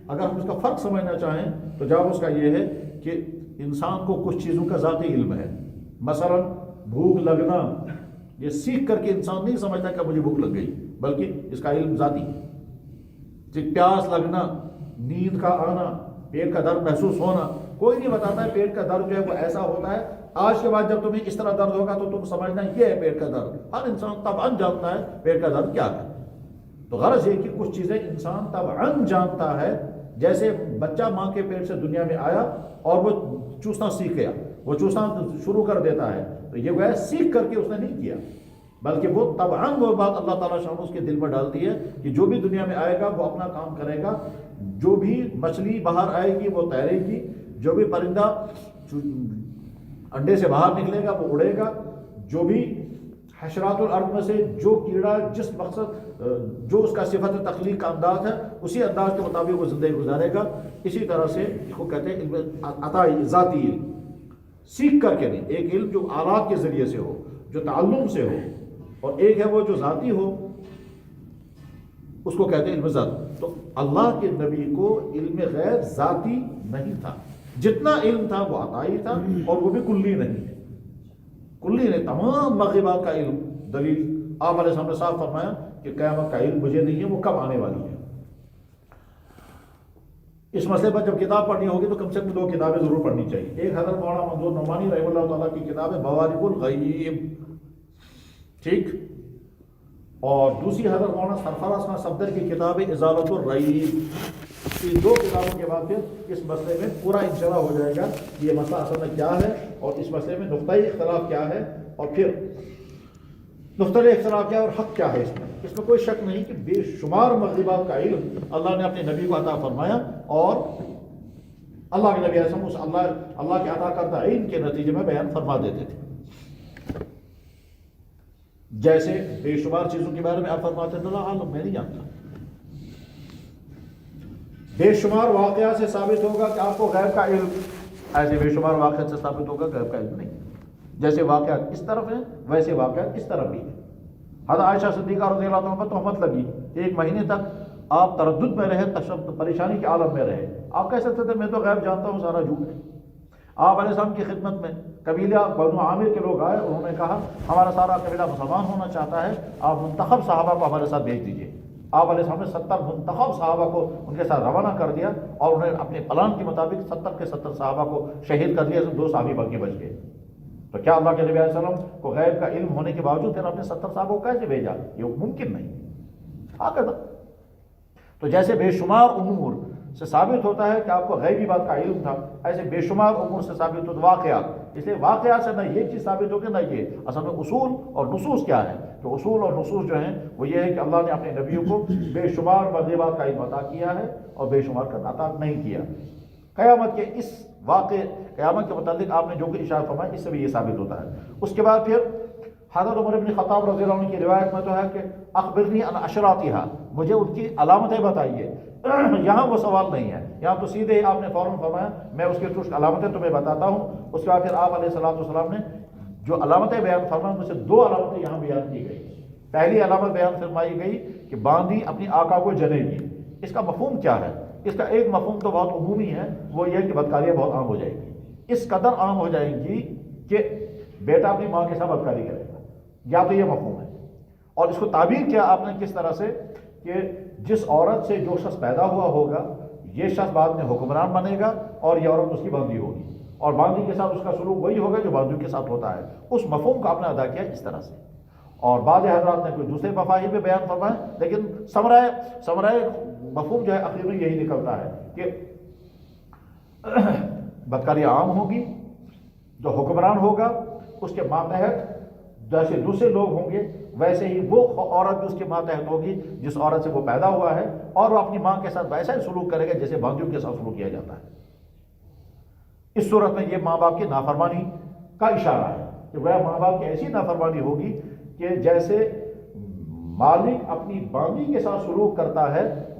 اگر ہم اس کا فرق سمجھنا چاہیں تو جواب اس کا یہ ہے کہ انسان کو کچھ چیزوں کا ذاتی علم ہے. مثلا بھوک لگنا، یہ سیکھ کر کے انسان نہیں سمجھتا کہ مجھے بھوک لگ گئی، بلکہ اس کا علم ذاتی ہے. پیاس لگنا، نیند کا آنا، پیٹ کا درد محسوس ہونا، کوئی نہیں بتاتا ہے پیٹ کا درد جو ہے وہ ایسا ہوتا ہے. آج کے بعد جب تمہیں اس طرح درد ہوگا تو تم سمجھنا یہ ہے پیٹ کا درد. ہر انسان طبعاً جانتا ہے پیٹ کا درد کیا ہے. تو غرض یہ کہ کچھ چیزیں انسان طبعاً جانتا ہے. جیسے بچہ ماں کے پیٹ سے دنیا میں آیا اور وہ چوسنا سیکھ گیا، وہ چوسنا شروع کر دیتا ہے، تو یہ وہ سیکھ کر کے اس نے نہیں کیا، بلکہ وہ طبعاً وہ بات اللہ تعالیٰ شان اس کے دل میں ڈالتی ہے کہ جو بھی دنیا میں آئے گا وہ اپنا کام کرے گا. جو بھی مچھلی باہر آئے گی وہ تیرے گی، جو بھی پرندہ انڈے سے باہر نکلے گا وہ اڑے گا، جو بھی حشرات الارض میں سے جو کیڑا جس مقصد جو اس کا صفت تخلیق کا انداز ہے اسی انداز کے مطابق وہ زندگی گزارے گا. اسی طرح سے اس کو کہتے ہیں علم عطائی، ذاتی علم، سیکھ کر کے نہیں. ایک علم جو آلات کے ذریعے سے ہو، جو تعلم سے ہو، اور ایک ہے وہ جو ذاتی ہو، اس کو کہتے ہیں علم ذات. تو اللہ کے نبی کو علم غیب ذاتی نہیں تھا، جتنا علم تھا وہ عطائی تھا، اور وہ بھی کلی نہیں ہے. کلی نے تمام مغربات کا علم، دلیل آپ علیہ السلام نے صاف فرمایا کہ قیامت کا علم مجھے نہیں ہے، وہ کب آنے والی ہے. اس مسئلے پر جب کتاب پڑھنی ہوگی تو کم سے کم 2 کتابیں ضرور پڑھنی چاہیے. ایک حضرت مولانا منظور نعمانی رحمہ اللہ تعالیٰ کی کتاب ہے بوارق الغیب، ٹھیک، اور دوسری حضرت مولانا سرفراز خان صفدر کی کتاب ہے ازالۃ الریب. ان 2 کتابوں کے بعد پھر اس مسئلے میں پورا انشراح ہو جائے گا کہ یہ مسئلہ اصل میں کیا ہے، اور اس مسئلے میں نقطۂ اختلاف کیا ہے، اور پھر نقطۂ اختلاف کیا ہے اور حق کیا ہے. اس میں کوئی شک نہیں کہ بے شمار مغربات کا علم اللہ نے اپنے نبی کو عطا فرمایا، اور اللہ کے نبی علیہ السلام اللہ کے عطا کردہ علم کے نتیجے میں بیان فرما دیتے تھے. جیسے بے شمار چیزوں کے بارے میں آپ فرماتے ہیں اللہ عالم میں نہیں جانتا. بے شمار واقعات سے ثابت ہوگا کہ آپ کو غیب کا علم، ایسے بے شمار واقعات سے ثابت ہوگا غیب کا علم نہیں. جیسے واقعات اس طرف ہیں ویسے واقعات اس طرف بھی ہیں. حضرت عائشہ صدیقہ رضی اللہ عنہ پر تہمت لگی، 1 مہینے تک آپ تردد میں رہے، پریشانی کے عالم میں رہے. آپ کہہ سکتے تھے میں تو غیب جانتا ہوں، سارا جھوٹ ہے. آپ علیہ السلام کی خدمت میں قبیلہ بنو عامر کے لوگ آئے، انہوں نے کہا ہمارا سارا قبیلہ مسلمان ہونا چاہتا ہے، آپ منتخب صحابہ کو ہمارے ساتھ بھیج دیجیے. آپ علیہ السلام نے 70 منتخب صحابہ کو ان کے ساتھ روانہ کر دیا، اور انہوں نے اپنے پلان کے مطابق 70 کے 70 صحابہ کو شہید کر دیا. 2 صحابی باقی بچ گئے. تو کیا اللہ کے نبی علیہ السلام کو غیب کا علم ہونے کے باوجود پھر آپ نے 70 صحابہ کو کیسے بھیجا؟ یہ ممکن نہیں. تو جیسے بے شمار امور سے ثابت ہوتا ہے کہ آپ کو غیبی بات کا علم تھا، ایسے بے شمار امور سے ثابت ہوتا واقعات. اس لیے واقعات سے نہ یہ چیز ثابت ہوگی نہ یہ. اصل میں اصول اور نصوص کیا ہے؟ تو اصول اور نصوص جو ہیں وہ یہ ہے کہ اللہ نے اپنے نبیوں کو بے شمار مغربات کا علم عطا کیا ہے اور بے شمار کا عطا نہیں کیا. قیامت کے اس واقع، قیامت کے متعلق آپ نے جو کہ اشارہ فرمایا، اس سے بھی یہ ثابت ہوتا ہے. اس کے بعد پھر حضرت عمر بن خطاب رضی اللہ عنہ کی روایت میں تو ہے کہ اخبرنی عن اشراطھا، مجھے ان کی علامتیں بتائیے. یہاں وہ سوال نہیں ہے، یہاں تو سیدھے آپ نے فوراً فرمایا میں اس کے کچھ علامتیں تمہیں بتاتا ہوں. اس کے بعد پھر آپ علیہ السلام نے جو علامتیں بیان فرمائیں ان میں سے 2 علامتیں یہاں بیان کی گئی. پہلی علامت بیان فرمائی گئی کہ باندھی اپنی آقا کو جنے گی. اس کا مفہوم کیا ہے؟ اس کا ایک مفہوم تو بہت عمومی ہے، وہ یہ کہ بدکاریاں بہت عام ہو جائیں گی. اس قدر عام ہو جائیں گی کہ بیٹا اپنی ماں کے ساتھ بدکاری کرے گا. یا تو یہ مفہوم ہے. اور اس کو تعبیر کیا آپ نے کس طرح سے کہ جس عورت سے جو شخص پیدا ہوا ہوگا یہ شخص بعد میں حکمران بنے گا، اور یہ عورت اس کی باندھی ہوگی، اور باندھی کے ساتھ اس کا سلوک وہی ہوگا جو باندھیوں کے ساتھ ہوتا ہے. اس مفہوم کو آپ نے ادا کیا اس طرح سے. اور بعض حضرات نے کوئی دوسرے مفاہیم میں بیان فرمائے، لیکن ثمرۂ مفہوم جو ہے اخیر میں یہی نکلتا ہے کہ بدکاریاں عام ہوگی. جو حکمران ہوگا اس کے ماتحت جیسے دوسرے لوگ ہوں گے ویسے ہی وہ عورت بھی اس کے ماتحت ہوگی جس عورت سے وہ پیدا ہوا ہے، اور وہ اپنی ماں کے ساتھ ویسا ہی سلوک کرے گا جیسے باندھیوں کے ساتھ سلوک کیا جاتا ہے. اس صورت میں یہ ماں باپ کی نافرمانی کا اشارہ ہے کہ وہ ماں باپ کی ایسی نافرمانی ہوگی کہ جیسے مالک اپنی باندھی کے ساتھ سلوک کرتا ہے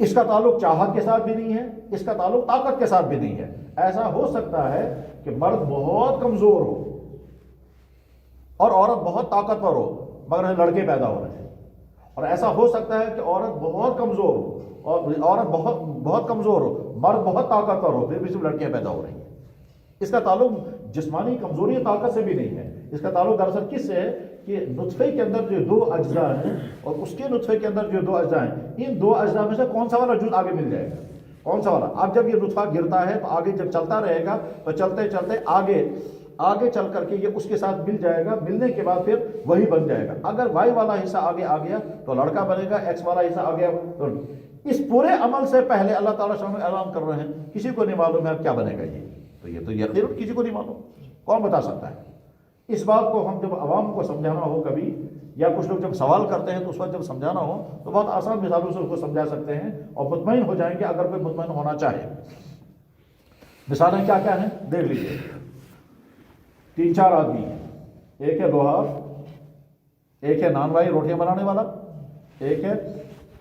اس کا تعلق چاہت کے ساتھ بھی نہیں ہے، اس کا تعلق طاقت کے ساتھ بھی نہیں ہے۔ ایسا ہو سکتا ہے کہ مرد بہت کمزور ہو اور عورت بہت طاقتور ہو مگر لڑکے پیدا ہو رہے ہیں، اور ایسا ہو سکتا ہے کہ عورت بہت کمزور ہو اور عورت بہت کمزور ہو، مرد بہت طاقتور ہو، پھر بھی صرف لڑکیاں پیدا ہو رہی ہیں۔ اس کا تعلق جسمانی کمزوری اور طاقت سے بھی نہیں ہے، اس کا تعلق دراصل کس سے ہے کہ نطفے کے اندر جو دو اجزاء ہیں اور اس کے نطفے کے اندر جو دو اجزاء ہیں، ان دو اجزاء میں سے کون سا والا جز آگے مل جائے گا، کون سا والا۔ اب جب یہ نطفہ گرتا ہے تو آگے جب چلتا رہے گا تو چلتے چلتے آگے چل کر کے یہ اس کے ساتھ مل جائے گا، ملنے کے بعد پھر وہی بن جائے گا۔ اگر وائی والا حصہ آگے آ گیا تو لڑکا بنے گا، ایکس والا حصہ آ گیا تو اس پورے عمل سے پہلے اللہ تعالیٰ شامل اعلان کر رہے ہیں، کسی کو نہیں معلوم ہے اب کیا بنے گا یہ تو یقیناً کسی کو نہیں معلوم، کون بتا سکتا ہے۔ اس بات کو ہم جب عوام کو سمجھانا ہو کبھی، یا کچھ لوگ جب سوال کرتے ہیں تو اس وقت جب سمجھانا ہو تو بہت آسان مثالوں سے اس کو سمجھا سکتے ہیں اور مطمئن ہو جائیں گے اگر کوئی مطمئن ہونا چاہے۔ مثالیں کیا کیا ہیں دیکھ لیجیے۔ 3-4 آدمی ہیں، ایک ہے لوہار، ایک ہے نانوائی روٹیاں بنانے والا، ایک ہے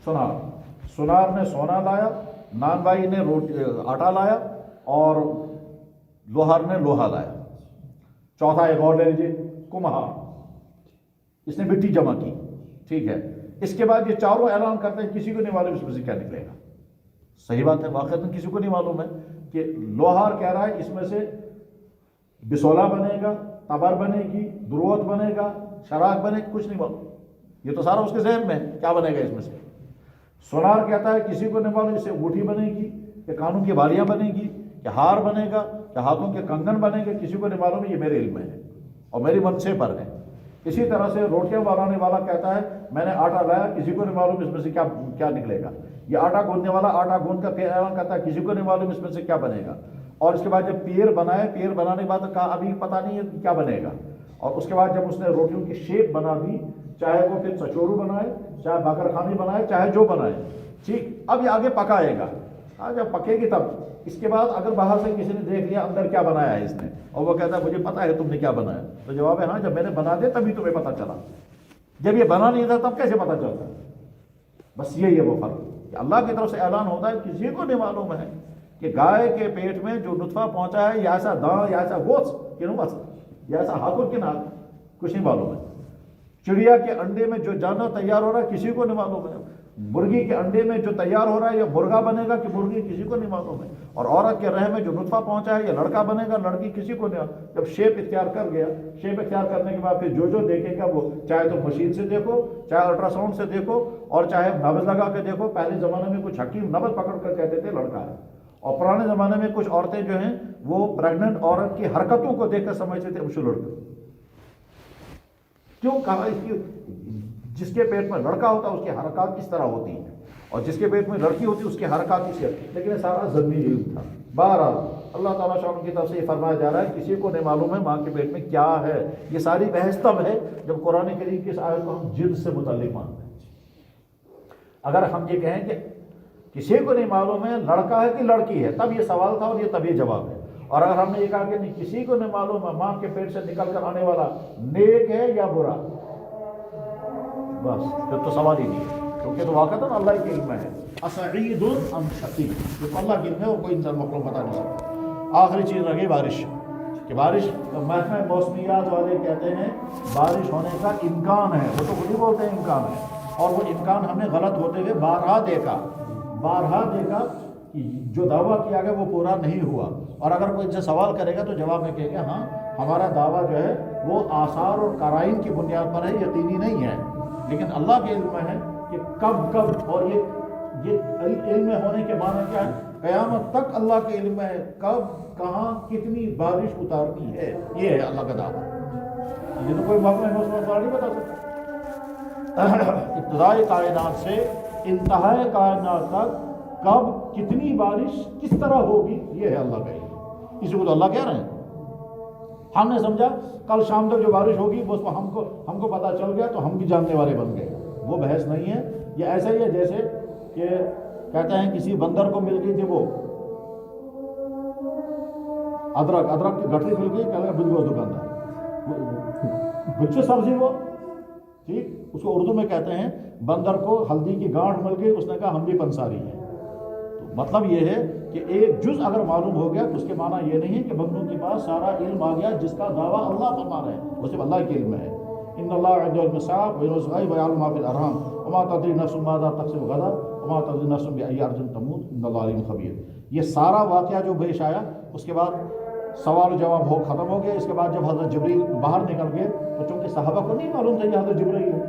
سنار نے سونا لایا، نانوائی نے آٹا لایا اور لوہار نے لوہا لایا۔ چوتھا ایک اور لے لیجیے، کمہار، اس نے مٹی جمع کی، ٹھیک ہے۔ اس کے بعد یہ چاروں اعلان کرتے ہیں، کسی کو نہیں معلوم اس میں سے کیا نکلے گا۔ صحیح بات ہے، واقعی کسی کو نہیں معلوم ہے کہ لوہار کہہ رہا ہے اس میں سے بسولا بنے گا، تبر بنے گی، دروت بنے گا، شراک بنے گا، کچھ نہیں معلوم، یہ تو سارا اس کے ذہن میں ہے کیا بنے گا اس میں سے۔ سونار کہتا ہے کسی کو نہیں معلوم اس سے انگوٹھی بنے گی کہ کانوں کی بالیاں بنے گی کہ ہار بنے گا کہ ہاتھوں کے کنگن بنے گے، کسی کو نہیں معلوم، یہ میرے علم میں ہے اور میری منصے پر ہے۔ اسی طرح سے روٹیاں بنانے والا کہتا ہے میں نے آٹا لایا، کسی کو نہیں معلوم اس میں سے کیا نکلے گا۔ یہ آٹا گوندنے والا آٹا گوند کر پھر اعلان کرتا ہے کسی کو نہیں معلوم اس میں سے کیا بنے گا۔ اور اس کے بعد جب پیر بنائے، پیر بنانے کے بعد کہا ابھی پتہ نہیں ہے کیا بنے گا۔ اور اس کے بعد جب اس نے روٹیوں کی شیپ بنا دی، چاہے وہ پھر چچورو بنائے، چاہے باقر خانی بنائے، چاہے جو بنائے، ٹھیک، اب یہ آگے پکائے گا۔ جب پکے گی تب اس کے بعد اگر باہر سے کسی نے دیکھ لیا اندر کیا بنایا ہے اس نے، اور وہ کہتا ہے مجھے پتا ہے تم نے کیا بنایا، تو جواب ہے ہاں جب میں نے بنا دیا تبھی تمہیں پتا چلا، جب یہ بنا نہیں تھا تب کیسے پتا چلتا۔ بس یہی ہے وہ فرق کہ اللہ کی طرف سے اعلان ہوتا ہے، کسی کو نہیں معلوم ہے کہ گائے کے پیٹ میں جو نطفہ پہنچا ہے یا ایسا داں یا ایسا گوشت کہ نمس یا ایسا ہاتھوں کے ناک، کچھ نہیں معلوم ہے۔ چڑیا کے انڈے میں جو جانور تیار ہو رہا ہے کسی کو نہیں معلوم ہے، مرغی کے انڈے میں جو تیار ہو رہا ہے یا مرغا بنے گا کہ مرغی کسی کو نہیں معلوم ہے، اور عورت کے رحم میں جو نطفہ پہنچا ہے یا لڑکا بنے گا لڑکی کسی کو نہیں۔ جب شیپ اختیار کر گیا، شیپ اختیار کرنے کے بعد پھر جو دیکھے گا وہ چاہے تو مشین سے دیکھو، چاہے الٹرا ساؤنڈ سے دیکھو، اور چاہے نبض لگا کے دیکھو۔ پہلے زمانے میں کچھ حکیم نبض پکڑ کر کہتے تھے لڑکا ہے، اور پرانے زمانے میں کچھ عورتیں جو ہیں وہ پریگننٹ عورت کی حرکتوں کو دیکھ کر سمجھتے تھے اسے لڑکا۔ کیوں کہا؟ اس کی جس کے پیٹ میں لڑکا ہوتا ہے اس کی حرکات کس طرح ہوتی ہیں، اور جس کے پیٹ میں لڑکی ہوتی ہے اس کی حرکات کس طرح، لیکن یہ سارا ضمنی علم تھا۔ بہرحال اللہ تعالیٰ شاہ کی طرف سے یہ فرمایا جا رہا ہے کسی کو نہیں معلوم ہے ماں کے پیٹ میں کیا ہے۔ یہ ساری بحث تب ہے جب قرآن کریم کی اس آیت کو ہم جنس سے متعلق مانتے ہیں۔ اگر ہم یہ کہیں کہ کسی کو نہیں معلوم ہے لڑکا ہے کہ لڑکی ہے، تب یہ سوال تھا اور یہ تب یہ جواب ہے۔ اور اگر ہم نے یہ کہا کہ نہیں کسی کو نہیں معلوم ہے ماں کے پیٹ سے نکل کر آنے والا نیک ہے یا برا، بس پھر تو سوال ہی نہیں ہے، کیونکہ تو واقعات اللہ کے علم میں ہے۔ اسعید ام شقی، جو اللہ کے علم ہے وہ کوئی انسان مخلوق بتا نہیں سکتا۔ آخری چیز رہی بارش، کہ بارش محکمہ موسمیات والے کہتے ہیں بارش ہونے کا امکان ہے، وہ تو خود ہی بولتے ہیں امکان ہے، اور وہ امکان ہم نے غلط ہوتے ہوئے بارہا دیکھا کہ جو دعویٰ کیا گیا وہ پورا نہیں ہوا۔ اور اگر کوئی ان سے سوال کرے گا تو جواب میں کہے گا ہاں ہمارا دعویٰ جو ہے وہ آثار اور قرائن کی بنیاد پر ہے، یقینی نہیں ہے، لیکن اللہ کے علم میں ہے کہ کب اور یہ علم ہونے کے معنی کیا ہے؟ قیامت تک اللہ کے علم میں ہے کب کہاں کتنی بارش اتارنی ہے، یہ ہے اللہ کا دعویٰ۔ یہ تو کوئی محکمہ موسمیات والا نہیں بتا سکتا۔ ابتدائی کائنات سے انتہائی کائنات تک کب کتنی بارش کس طرح ہوگی یہ ہے اللہ کا علم، اسی کو تو اللہ کہہ رہے ہیں۔ ہم نے سمجھا کل شام تک جو بارش ہوگی وہ ہم کو پتہ چل گیا تو ہم بھی جاننے والے بن گئے، وہ بحث نہیں ہے۔ یہ ایسا ہی ہے جیسے کہ کہتے ہیں کسی بندر کو مل گئی تھی وہ ادرک کی گٹری مل گئی، کہہ بدبو دکاندار بچے سبزی وہ ٹھیک، اس کو اردو میں کہتے ہیں بندر کو ہلدی کی گانٹھ مل گئی، اس نے کہا ہم بھی پنساری ہیں۔ مطلب یہ ہے کہ ایک جز اگر معلوم ہو گیا تو اس کے معنی یہ نہیں ہے کہ بندوں کے پاس سارا علم آ گیا جس کا دعویٰ اللہ فرما رہے ہیں، وہ صرف اللہ کے علم میں ہے۔ ان اللہ عنده علم الساعة وينزل الغيب ويعلم ما في الارحام وما تدري نفس ماذا تكسب غدا وما تدري نفس بأي ارض تموت ان اللہ علیم خبیر۔ یہ سارا واقعہ جو پیش آیا اس کے بعد سوال و جواب ختم ہو گیا۔ اس کے بعد جب حضرت جبریل باہر نکل گئے تو چونکہ صحابہ کو نہیں معلوم تھا یہ حضرت جبریل ہے،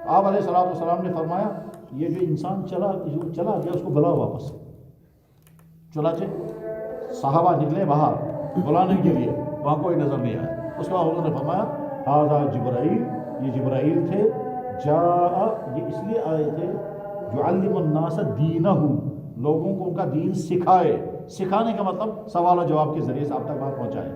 آپ علیہ الصلوۃ والسلام نے فرمایا یہ جو انسان چلا گیا اس کو بلاؤ واپس۔ چنانچہ صحابہ نکلے باہر بلانے کے لیے، وہاں کوئی نظر نہیں آیا۔ اس کے بعد حضور نے فرمایا ھذا جبرائیل، یہ جبرائیل تھے، جاء، یہ اس لیے آئے تھے یعلم الناس دینہ، لوگوں کو ان کا دین سکھائے۔ سکھانے کا مطلب سوال و جواب کے ذریعے سے آپ تک بات پہنچائے۔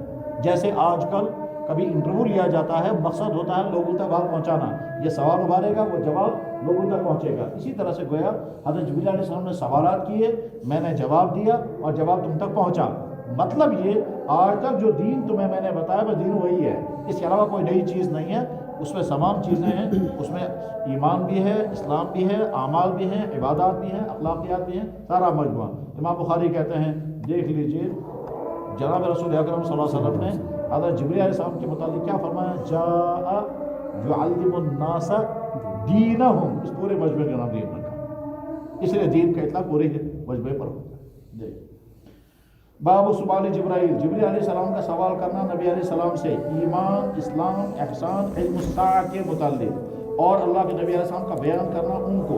جیسے آج کل کبھی انٹرویو لیا جاتا ہے، مقصد ہوتا ہے لوگوں تک بات پہنچانا، یہ سوال ابھارے گا وہ جواب لوگوں تک پہنچے گا۔ اسی طرح سے گویا حضرت جبریل علیہ السلام نے سوالات کیے، میں نے جواب دیا اور جواب تم تک پہنچا۔ مطلب یہ آج تک جو دین تمہیں میں نے بتایا بس دین وہی ہے، اس کے علاوہ کوئی نئی چیز نہیں ہے۔ اس میں تمام چیزیں ہیں، اس میں ایمان بھی ہے، اسلام بھی ہے، اعمال بھی ہیں، عبادات بھی ہیں، اخلاقیات بھی ہیں، سارا مجموعہ۔ امام بخاری کہتے ہیں دیکھ لیجئے جناب رسول اکرم صلی اللہ علیہ وسلم نے حضرت جبریل علیہ السلام کے متعلق کیا فرمایا، جاء یعلم الناس دینہم، اس پورے مجموعے کا نام دین رکھا، اس لیے دین کا اطلاق پورے مجموعے پر ہوتا ہے۔ باب سؤال جبرائیل، جبریل علیہ السلام کا سوال کرنا نبی علیہ السلام سے ایمان، اسلام، احسان، علم الساعہ کے متعلق، اور اللہ کے نبی علیہ السلام کا بیان کرنا ان کو۔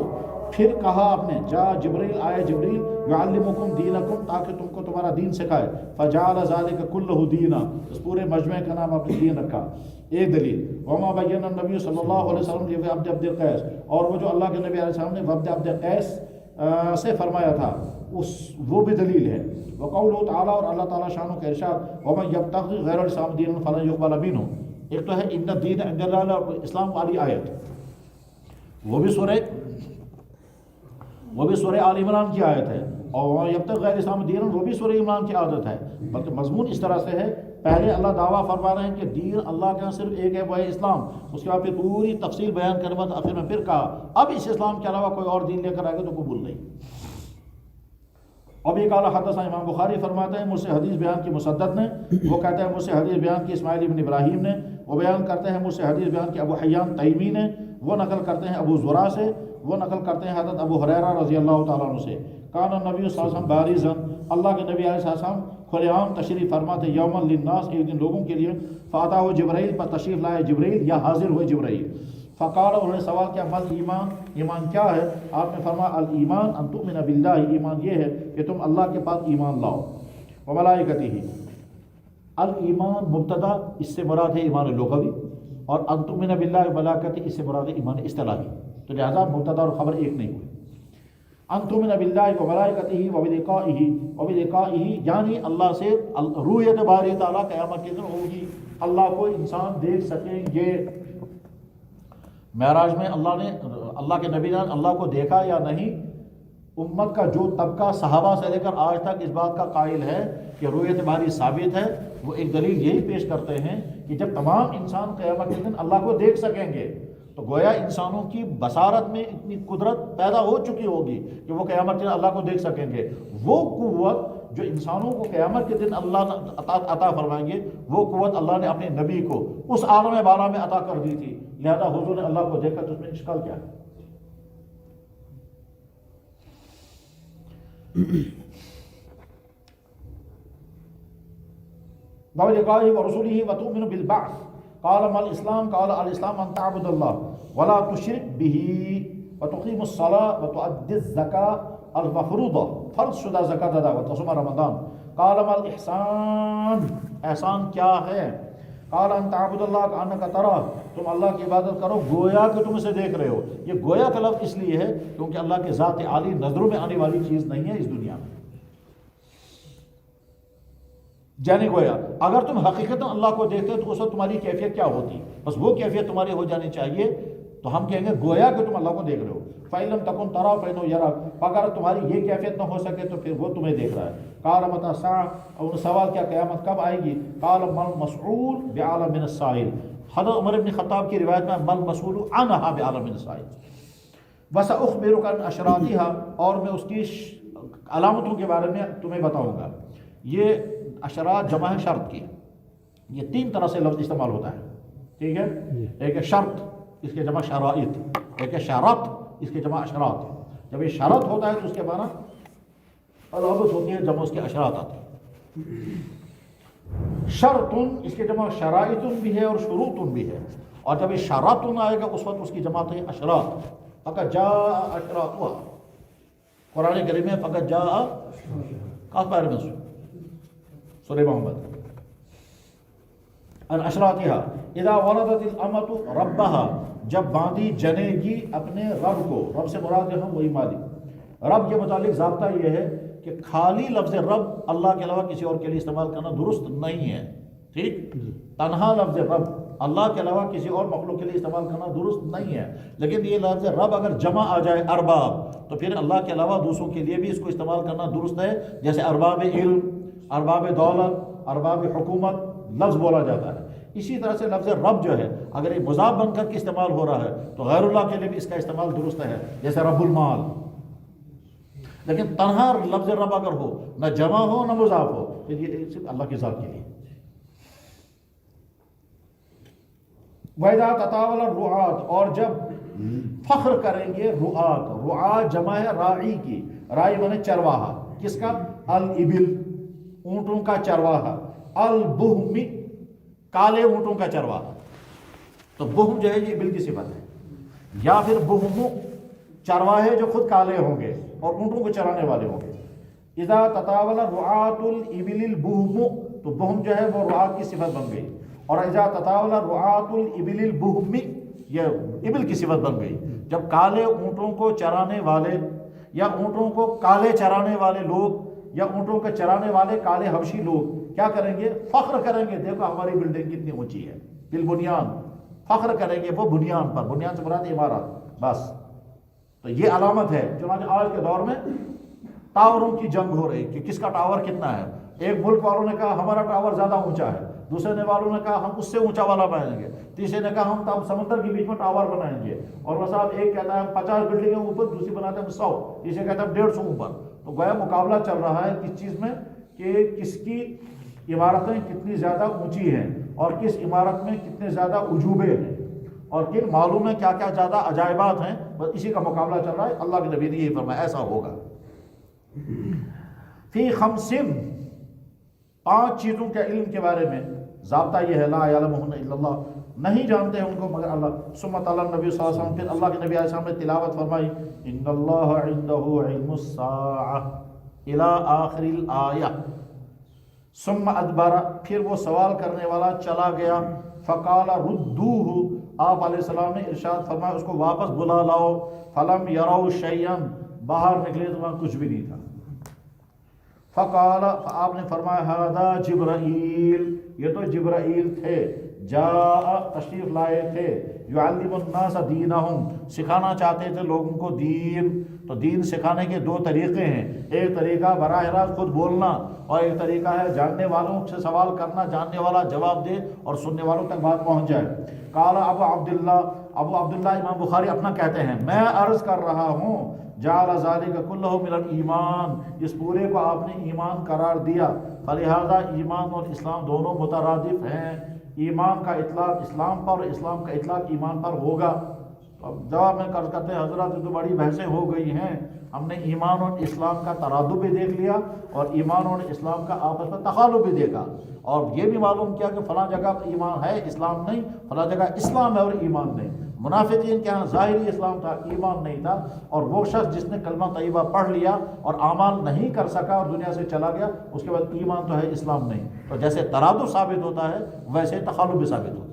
پھر کہا آپ نے جا جبریل، آئے جبریل، یعلمکم دینکم، تاکہ تم کو تمہارا دین سکھائے، فجعل ذلک کلہ دینا، اس پورے مجمع کا نام آپ نے دین رکھا۔ ایک دلیل وما بین النبی صلی اللہ علیہ وسلم عبد القیس، اور وہ جو اللہ کے نبی علیہ السلام نے عبد القیس سے فرمایا تھا وہ بھی دلیل ہے۔ وقولہ تعالیٰ، اور اللہ تعالیٰ شانہ کا ارشاد ومن یبتغی غیر الاسلام دینا فلن یقبل منہ۔ ایک تو ہے ان الدین عند اللہ، اسلام والی آیت، وہ بھی سورہ آل عمران کی آیت ہے، اور یبتغی غیر الاسلام دینا وہ بھی سورہ عمران کی عادت ہے، بلکہ مضمون اس طرح سے ہے۔ پہلے اللہ دعویٰ فرما رہے ہیں کہ دین اللہ کے یہاں صرف ایک ہے، وہ ہے اسلام۔ اس کے بعد پھر پوری تفصیل بیان کرنے کے بعد آخر میں پھر کہا اب اس اسلام کے علاوہ کوئی اور دین لے کر آئے گا تو قبول نہیں۔ ابھی قال حدثنا امام بخاری فرماتے ہیں مجھ سے حدیث بیان کی مسدد نے، وہ کہتے ہیں مجھ سے حدیث بیان کی اسماعیل ابن ابراہیم نے، وہ بیان کرتے ہیں مجھ سے حدیث بیان کی ابو حیان تیمی نے، وہ نقل کرتے ہیں ابو زرع سے، وہ نقل کرتے ہیں حضرت ابو ہریرہ رضی اللہ تعالیٰ عنہ سے، کان النبی صلی اللہ علیہ وسلم بارزاً، اللہ کے نبی علیہ السلام کھلے عام تشریف فرما تھے، یوما للناس، ایک دن لوگوں کے لیے، فاتاہ جبرائیل، پر تشریف لائے جبرائیل یا حاضر ہوئے جبرائیل، فقال، انہوں نے سوال کیا مل ایمان، ایمان کیا ہے؟ آپ نے فرمایا الایمان ان تؤمن باللہ، ایمان یہ ہے کہ تم اللہ کے پاس ایمان لاؤ، وملائکتہ، الایمان مبتدا، اس سے مراد ہے ایمان لغوی، اور ان تؤمن باللہ وملائکتہ اس سے مراد ہے ایمان اصطلاحی، تو لہذا مبتدا اور خبر ایک نہیں ہوئے۔ ان تؤمن باللہ وملائکتہ وبلقائہ، یعنی اللہ سے رویت باری تعالیٰ قیامت کے دن ہوگی، اللہ کو انسان دیکھ سکیں گے۔ معراج میں اللہ کے نبی نے اللہ کو دیکھا یا نہیں؟ امت کا جو طبقہ صحابہ سے لے کر آج تک اس بات کا قائل ہے کہ رویت باری ثابت ہے، وہ ایک دلیل یہی پیش کرتے ہیں کہ جب تمام انسان قیامت کے دن اللہ کو دیکھ سکیں گے تو گویا انسانوں کی بصارت میں اتنی قدرت پیدا ہو چکی ہوگی کہ وہ قیامت کے دن اللہ کو دیکھ سکیں گے۔ وہ قوت جو انسانوں کو قیامت کے دن اللہ عطا فرمائیں گے، وہ قوت اللہ نے اپنے نبی کو اس عالم بالا میں عطا کر دی تھی، لہذا حضور نے اللہ کو دیکھا تو اس میں اشکال کیا ہے؟ وَبِلِقَائِهِ وَرُسُلِهِ وَتُؤْمِنُ بِالْبَعْثِ، قَالَ مَا الْإِسْلَامُ، قَالَ الْإِسْلَامُ أَن تَعْبُدَ اللَّهَ وَلَا تُشْرِكْ بِهِ وَتُقِيمُ الصَّلَاةَ وَتُؤَدِّي الزَّكَاةَ الْمَفْرُوضَةَ، فرض شدہ زکات ادا، وتصوم رمضان۔ قَالَ مَا الْإِحْسَانُ، احسان کیا ہے؟ قال ان تعبد اللہ کأنک تراہ، تم اللہ کی عبادت کرو گویا کہ تم اسے دیکھ رہے ہو۔ یہ گویا کا لفظ اس لیے ہے کیونکہ اللہ کے ذات عالی نظروں میں آنے والی چیز نہیں ہے اس دنیا میں۔ یعنی گویا اگر تم حقیقت اللہ کو دیکھتے تو اس وقت تمہاری کیفیت کیا ہوتی؟ بس وہ کیفیت تمہاری ہو جانی چاہیے، تو ہم کہیں گے گویا کہ تم اللہ کو دیکھ رہے ہو۔ فَإِن لَمْ تَكُنْ تَرَاهُ فَإِنَّهُ يَرَاكَ، اگر تمہاری یہ کیفیت نہ ہو سکے تو پھر وہ تمہیں دیکھ رہا ہے۔ قَالَ مَتَى السَّاعَةُ، اور سوال کیا قیامت کب آئے گی؟ قَالَ مَا الْمَسْئُولُ بِأَعْلَمَ مِنَ السَّائِلِ، حضرت عمر بن خطاب کی روایت میں مَا الْمَسْئُولُ عَنْهَا بِأَعْلَمَ مِنَ السَّائِلِ، وَسَأُخْبِرُكَ عَنْ أَشْرَاطِهَا، اور میں اس کی علامتوں کے بارے میں تمہیں بتاؤں گا. یہ اشرات جمع ہے شرط کی. یہ 3 طرح سے لفظ استعمال ہوتا ہے. ٹھیک ہے. ایک ہے شرط، اس کے جمع شرائط. ایک ہے شرط، اس کے جمع اشرات. جب یہ شرط ہوتا ہے تو اس کے معنی علامت ہوتی ہے، جمع اس کے اشرات آتے ہیں. شرطن اس کے جمع شرائطن بھی ہے اور شروطن بھی ہے. اور جب یہ شرطن آئے گا اس وقت اس کی جمع ہے اشرات. فقط جاء اشراطها. قرآن کریم میں فقط جاء کہاں پیر میں سورہ محمد ان اشراطها اذا ولدت الامۃ ربها، جب باندھی جنے گی اپنے رب کو. رب سے مراد ہے وہی مالک. رب کے متعلق ضابطہ یہ ہے کہ خالی لفظ رب اللہ کے علاوہ کسی اور کے لیے استعمال کرنا درست نہیں ہے. ٹھیک. تنہا لفظ رب اللہ کے علاوہ کسی اور مخلوق کے لیے استعمال کرنا درست نہیں ہے. لیکن یہ لفظ رب اگر جمع آ جائے ارباب، تو پھر اللہ کے علاوہ دوسروں کے لیے بھی اس کو استعمال کرنا درست ہے. جیسے ارباب علم، ارباب دولت، ارباب حکومت لفظ بولا جاتا ہے. اسی طرح سے لفظ رب جو ہے اگر یہ مضاف بن کر کے استعمال ہو رہا ہے تو غیر اللہ کے لیے بھی اس کا استعمال درست ہے، جیسے رب المال. لیکن تنہا لفظ رب اگر ہو، نہ جمع ہو نہ مضاف ہو، پھر یہ صرف اللہ کی ذات کے لیے. وَإِذَا تَطَاوَلَ الرُّعَاةُ، اور جب فخر کریں گے رعات. رعات جمع ہے راعی کی. راعی مانے چرواہا. کس کا؟ الابل، اونٹوں کا چرواہا. البہم، کالے اونٹوں کا چرواہا. تو بہم جو ہے یہ ابل کی صفت ہے. یا پھر بہم چرواہے جو خود کالے ہوں گے اور اونٹوں کو چرانے والے ہوں گے. اذا تطاول رعات الابل البہم، تو بہم جو ہے وہ رعات کی صفت بن گئی. اور اذا تطاول رعات الابل البہم، یہ ابل کی صفت بن گئی. جب کالے اونٹوں کو چرانے والے یا اونٹوں کو کالے چرانے والے لوگ یا اونٹوں کے چرانے والے کالے حبشی لوگ کیا کریں گے؟ فخر کریں گے. دیکھو ہماری بلڈنگ کتنی اونچی ہے. بالبنیان، فخر کریں گے وہ بنیان پر. بنیان سے مراد عمارت بس. تو یہ علامت ہے. چنانچہ آج کے دور میں ٹاوروں کی جنگ ہو رہی کہ کس کا ٹاور کتنا ہے. ایک ملک والوں نے کہا ہمارا ٹاور زیادہ اونچا ہے، دوسرے والوں نے کہا ہم اس سے اونچا والا بنائیں گے، تیسرے نے کہا ہم تب سمندر کے بیچ میں ٹاور بنائیں گے. اور وہ صاحب ایک کہتا ہے ہم 50 بلڈنگیں اوپر، دوسری بناتے ہیں 100، تیسرے کہتا ہے 150 اوپر. تو گویا مقابلہ چل رہا ہے کس چیز میں کہ کس کی عمارتیں کتنی زیادہ اونچی ہیں اور کس عمارت میں کتنے زیادہ عجوبے ہیں اور کن معلوم میں کیا کیا زیادہ عجائبات ہیں. بس اسی کا مقابلہ چل رہا ہے. اللہ کے نبی نے یہی فرمایا ایسا ہوگا. فی خمسن، 5 چیزوں کے علم کے بارے میں ضابطہ یہ ہے، لا یعلمہن الا اللہ، نہیں جانتے ہیں ان کو مگر اللہ. ثم تعالی نبی صلی اللہ علیہ وسلم، پھر اللہ کے نبی علیہ السلام نے تلاوت فرمائی ان اللہ عنده علم الساعہ الی آخر الآیہ. ثم ادبر، پھر وہ سوال کرنے والا چلا گیا. فقال ردوہ، آپ علیہ السلام نے ارشاد فرمایا اس کو واپس بلا لاؤ. فلم یروا شیئا، باہر نکلے تو وہاں کچھ بھی نہیں تھا. فقال، آپ نے فرمایا ھذا جبرائیل، یہ تو جبرائیل تھے. جاء، تشریف لائے تھے. یعلم الناس دینہم، سکھانا چاہتے تھے لوگوں کو دین. تو دین سکھانے کے 2 طریقے ہیں. ایک طریقہ براہ راست خود بولنا، اور ایک طریقہ ہے جاننے والوں سے سوال کرنا، جاننے والا جواب دے اور سننے والوں تک بات پہنچ جائے. قال ابو عبداللہ امام بخاری اپنا کہتے ہیں میں عرض کر رہا ہوں جعل ذالک کلہ من الایمان، اس پورے کو آپ نے ایمان قرار دیا. فلہذا ایمان اور اسلام دونوں مترادف ہیں. ایمان کا اطلاق اسلام پر اور اسلام کا اطلاق ایمان پر ہوگا. اب جواب میں قرض کرتے ہیں حضرات تو بڑی بحثیں ہو گئی ہیں. ہم نے ایمان اور اسلام کا ترادف بھی دیکھ لیا اور ایمان اور اسلام کا آپس میں تخالف بھی دیکھا، اور یہ بھی معلوم کیا کہ فلاں جگہ ایمان ہے اسلام نہیں، فلاں جگہ اسلام ہے اور ایمان نہیں. منافقین کے ہاں ظاہری اسلام تھا، ایمان نہیں تھا. اور وہ شخص جس نے کلمہ طیبہ پڑھ لیا اور اعمال نہیں کر سکا اور دنیا سے چلا گیا، اس کے بعد ایمان تو ہے اسلام نہیں. تو جیسے ترادف ثابت ہوتا ہے ویسے تخالف بھی ثابت ہوتا ہے.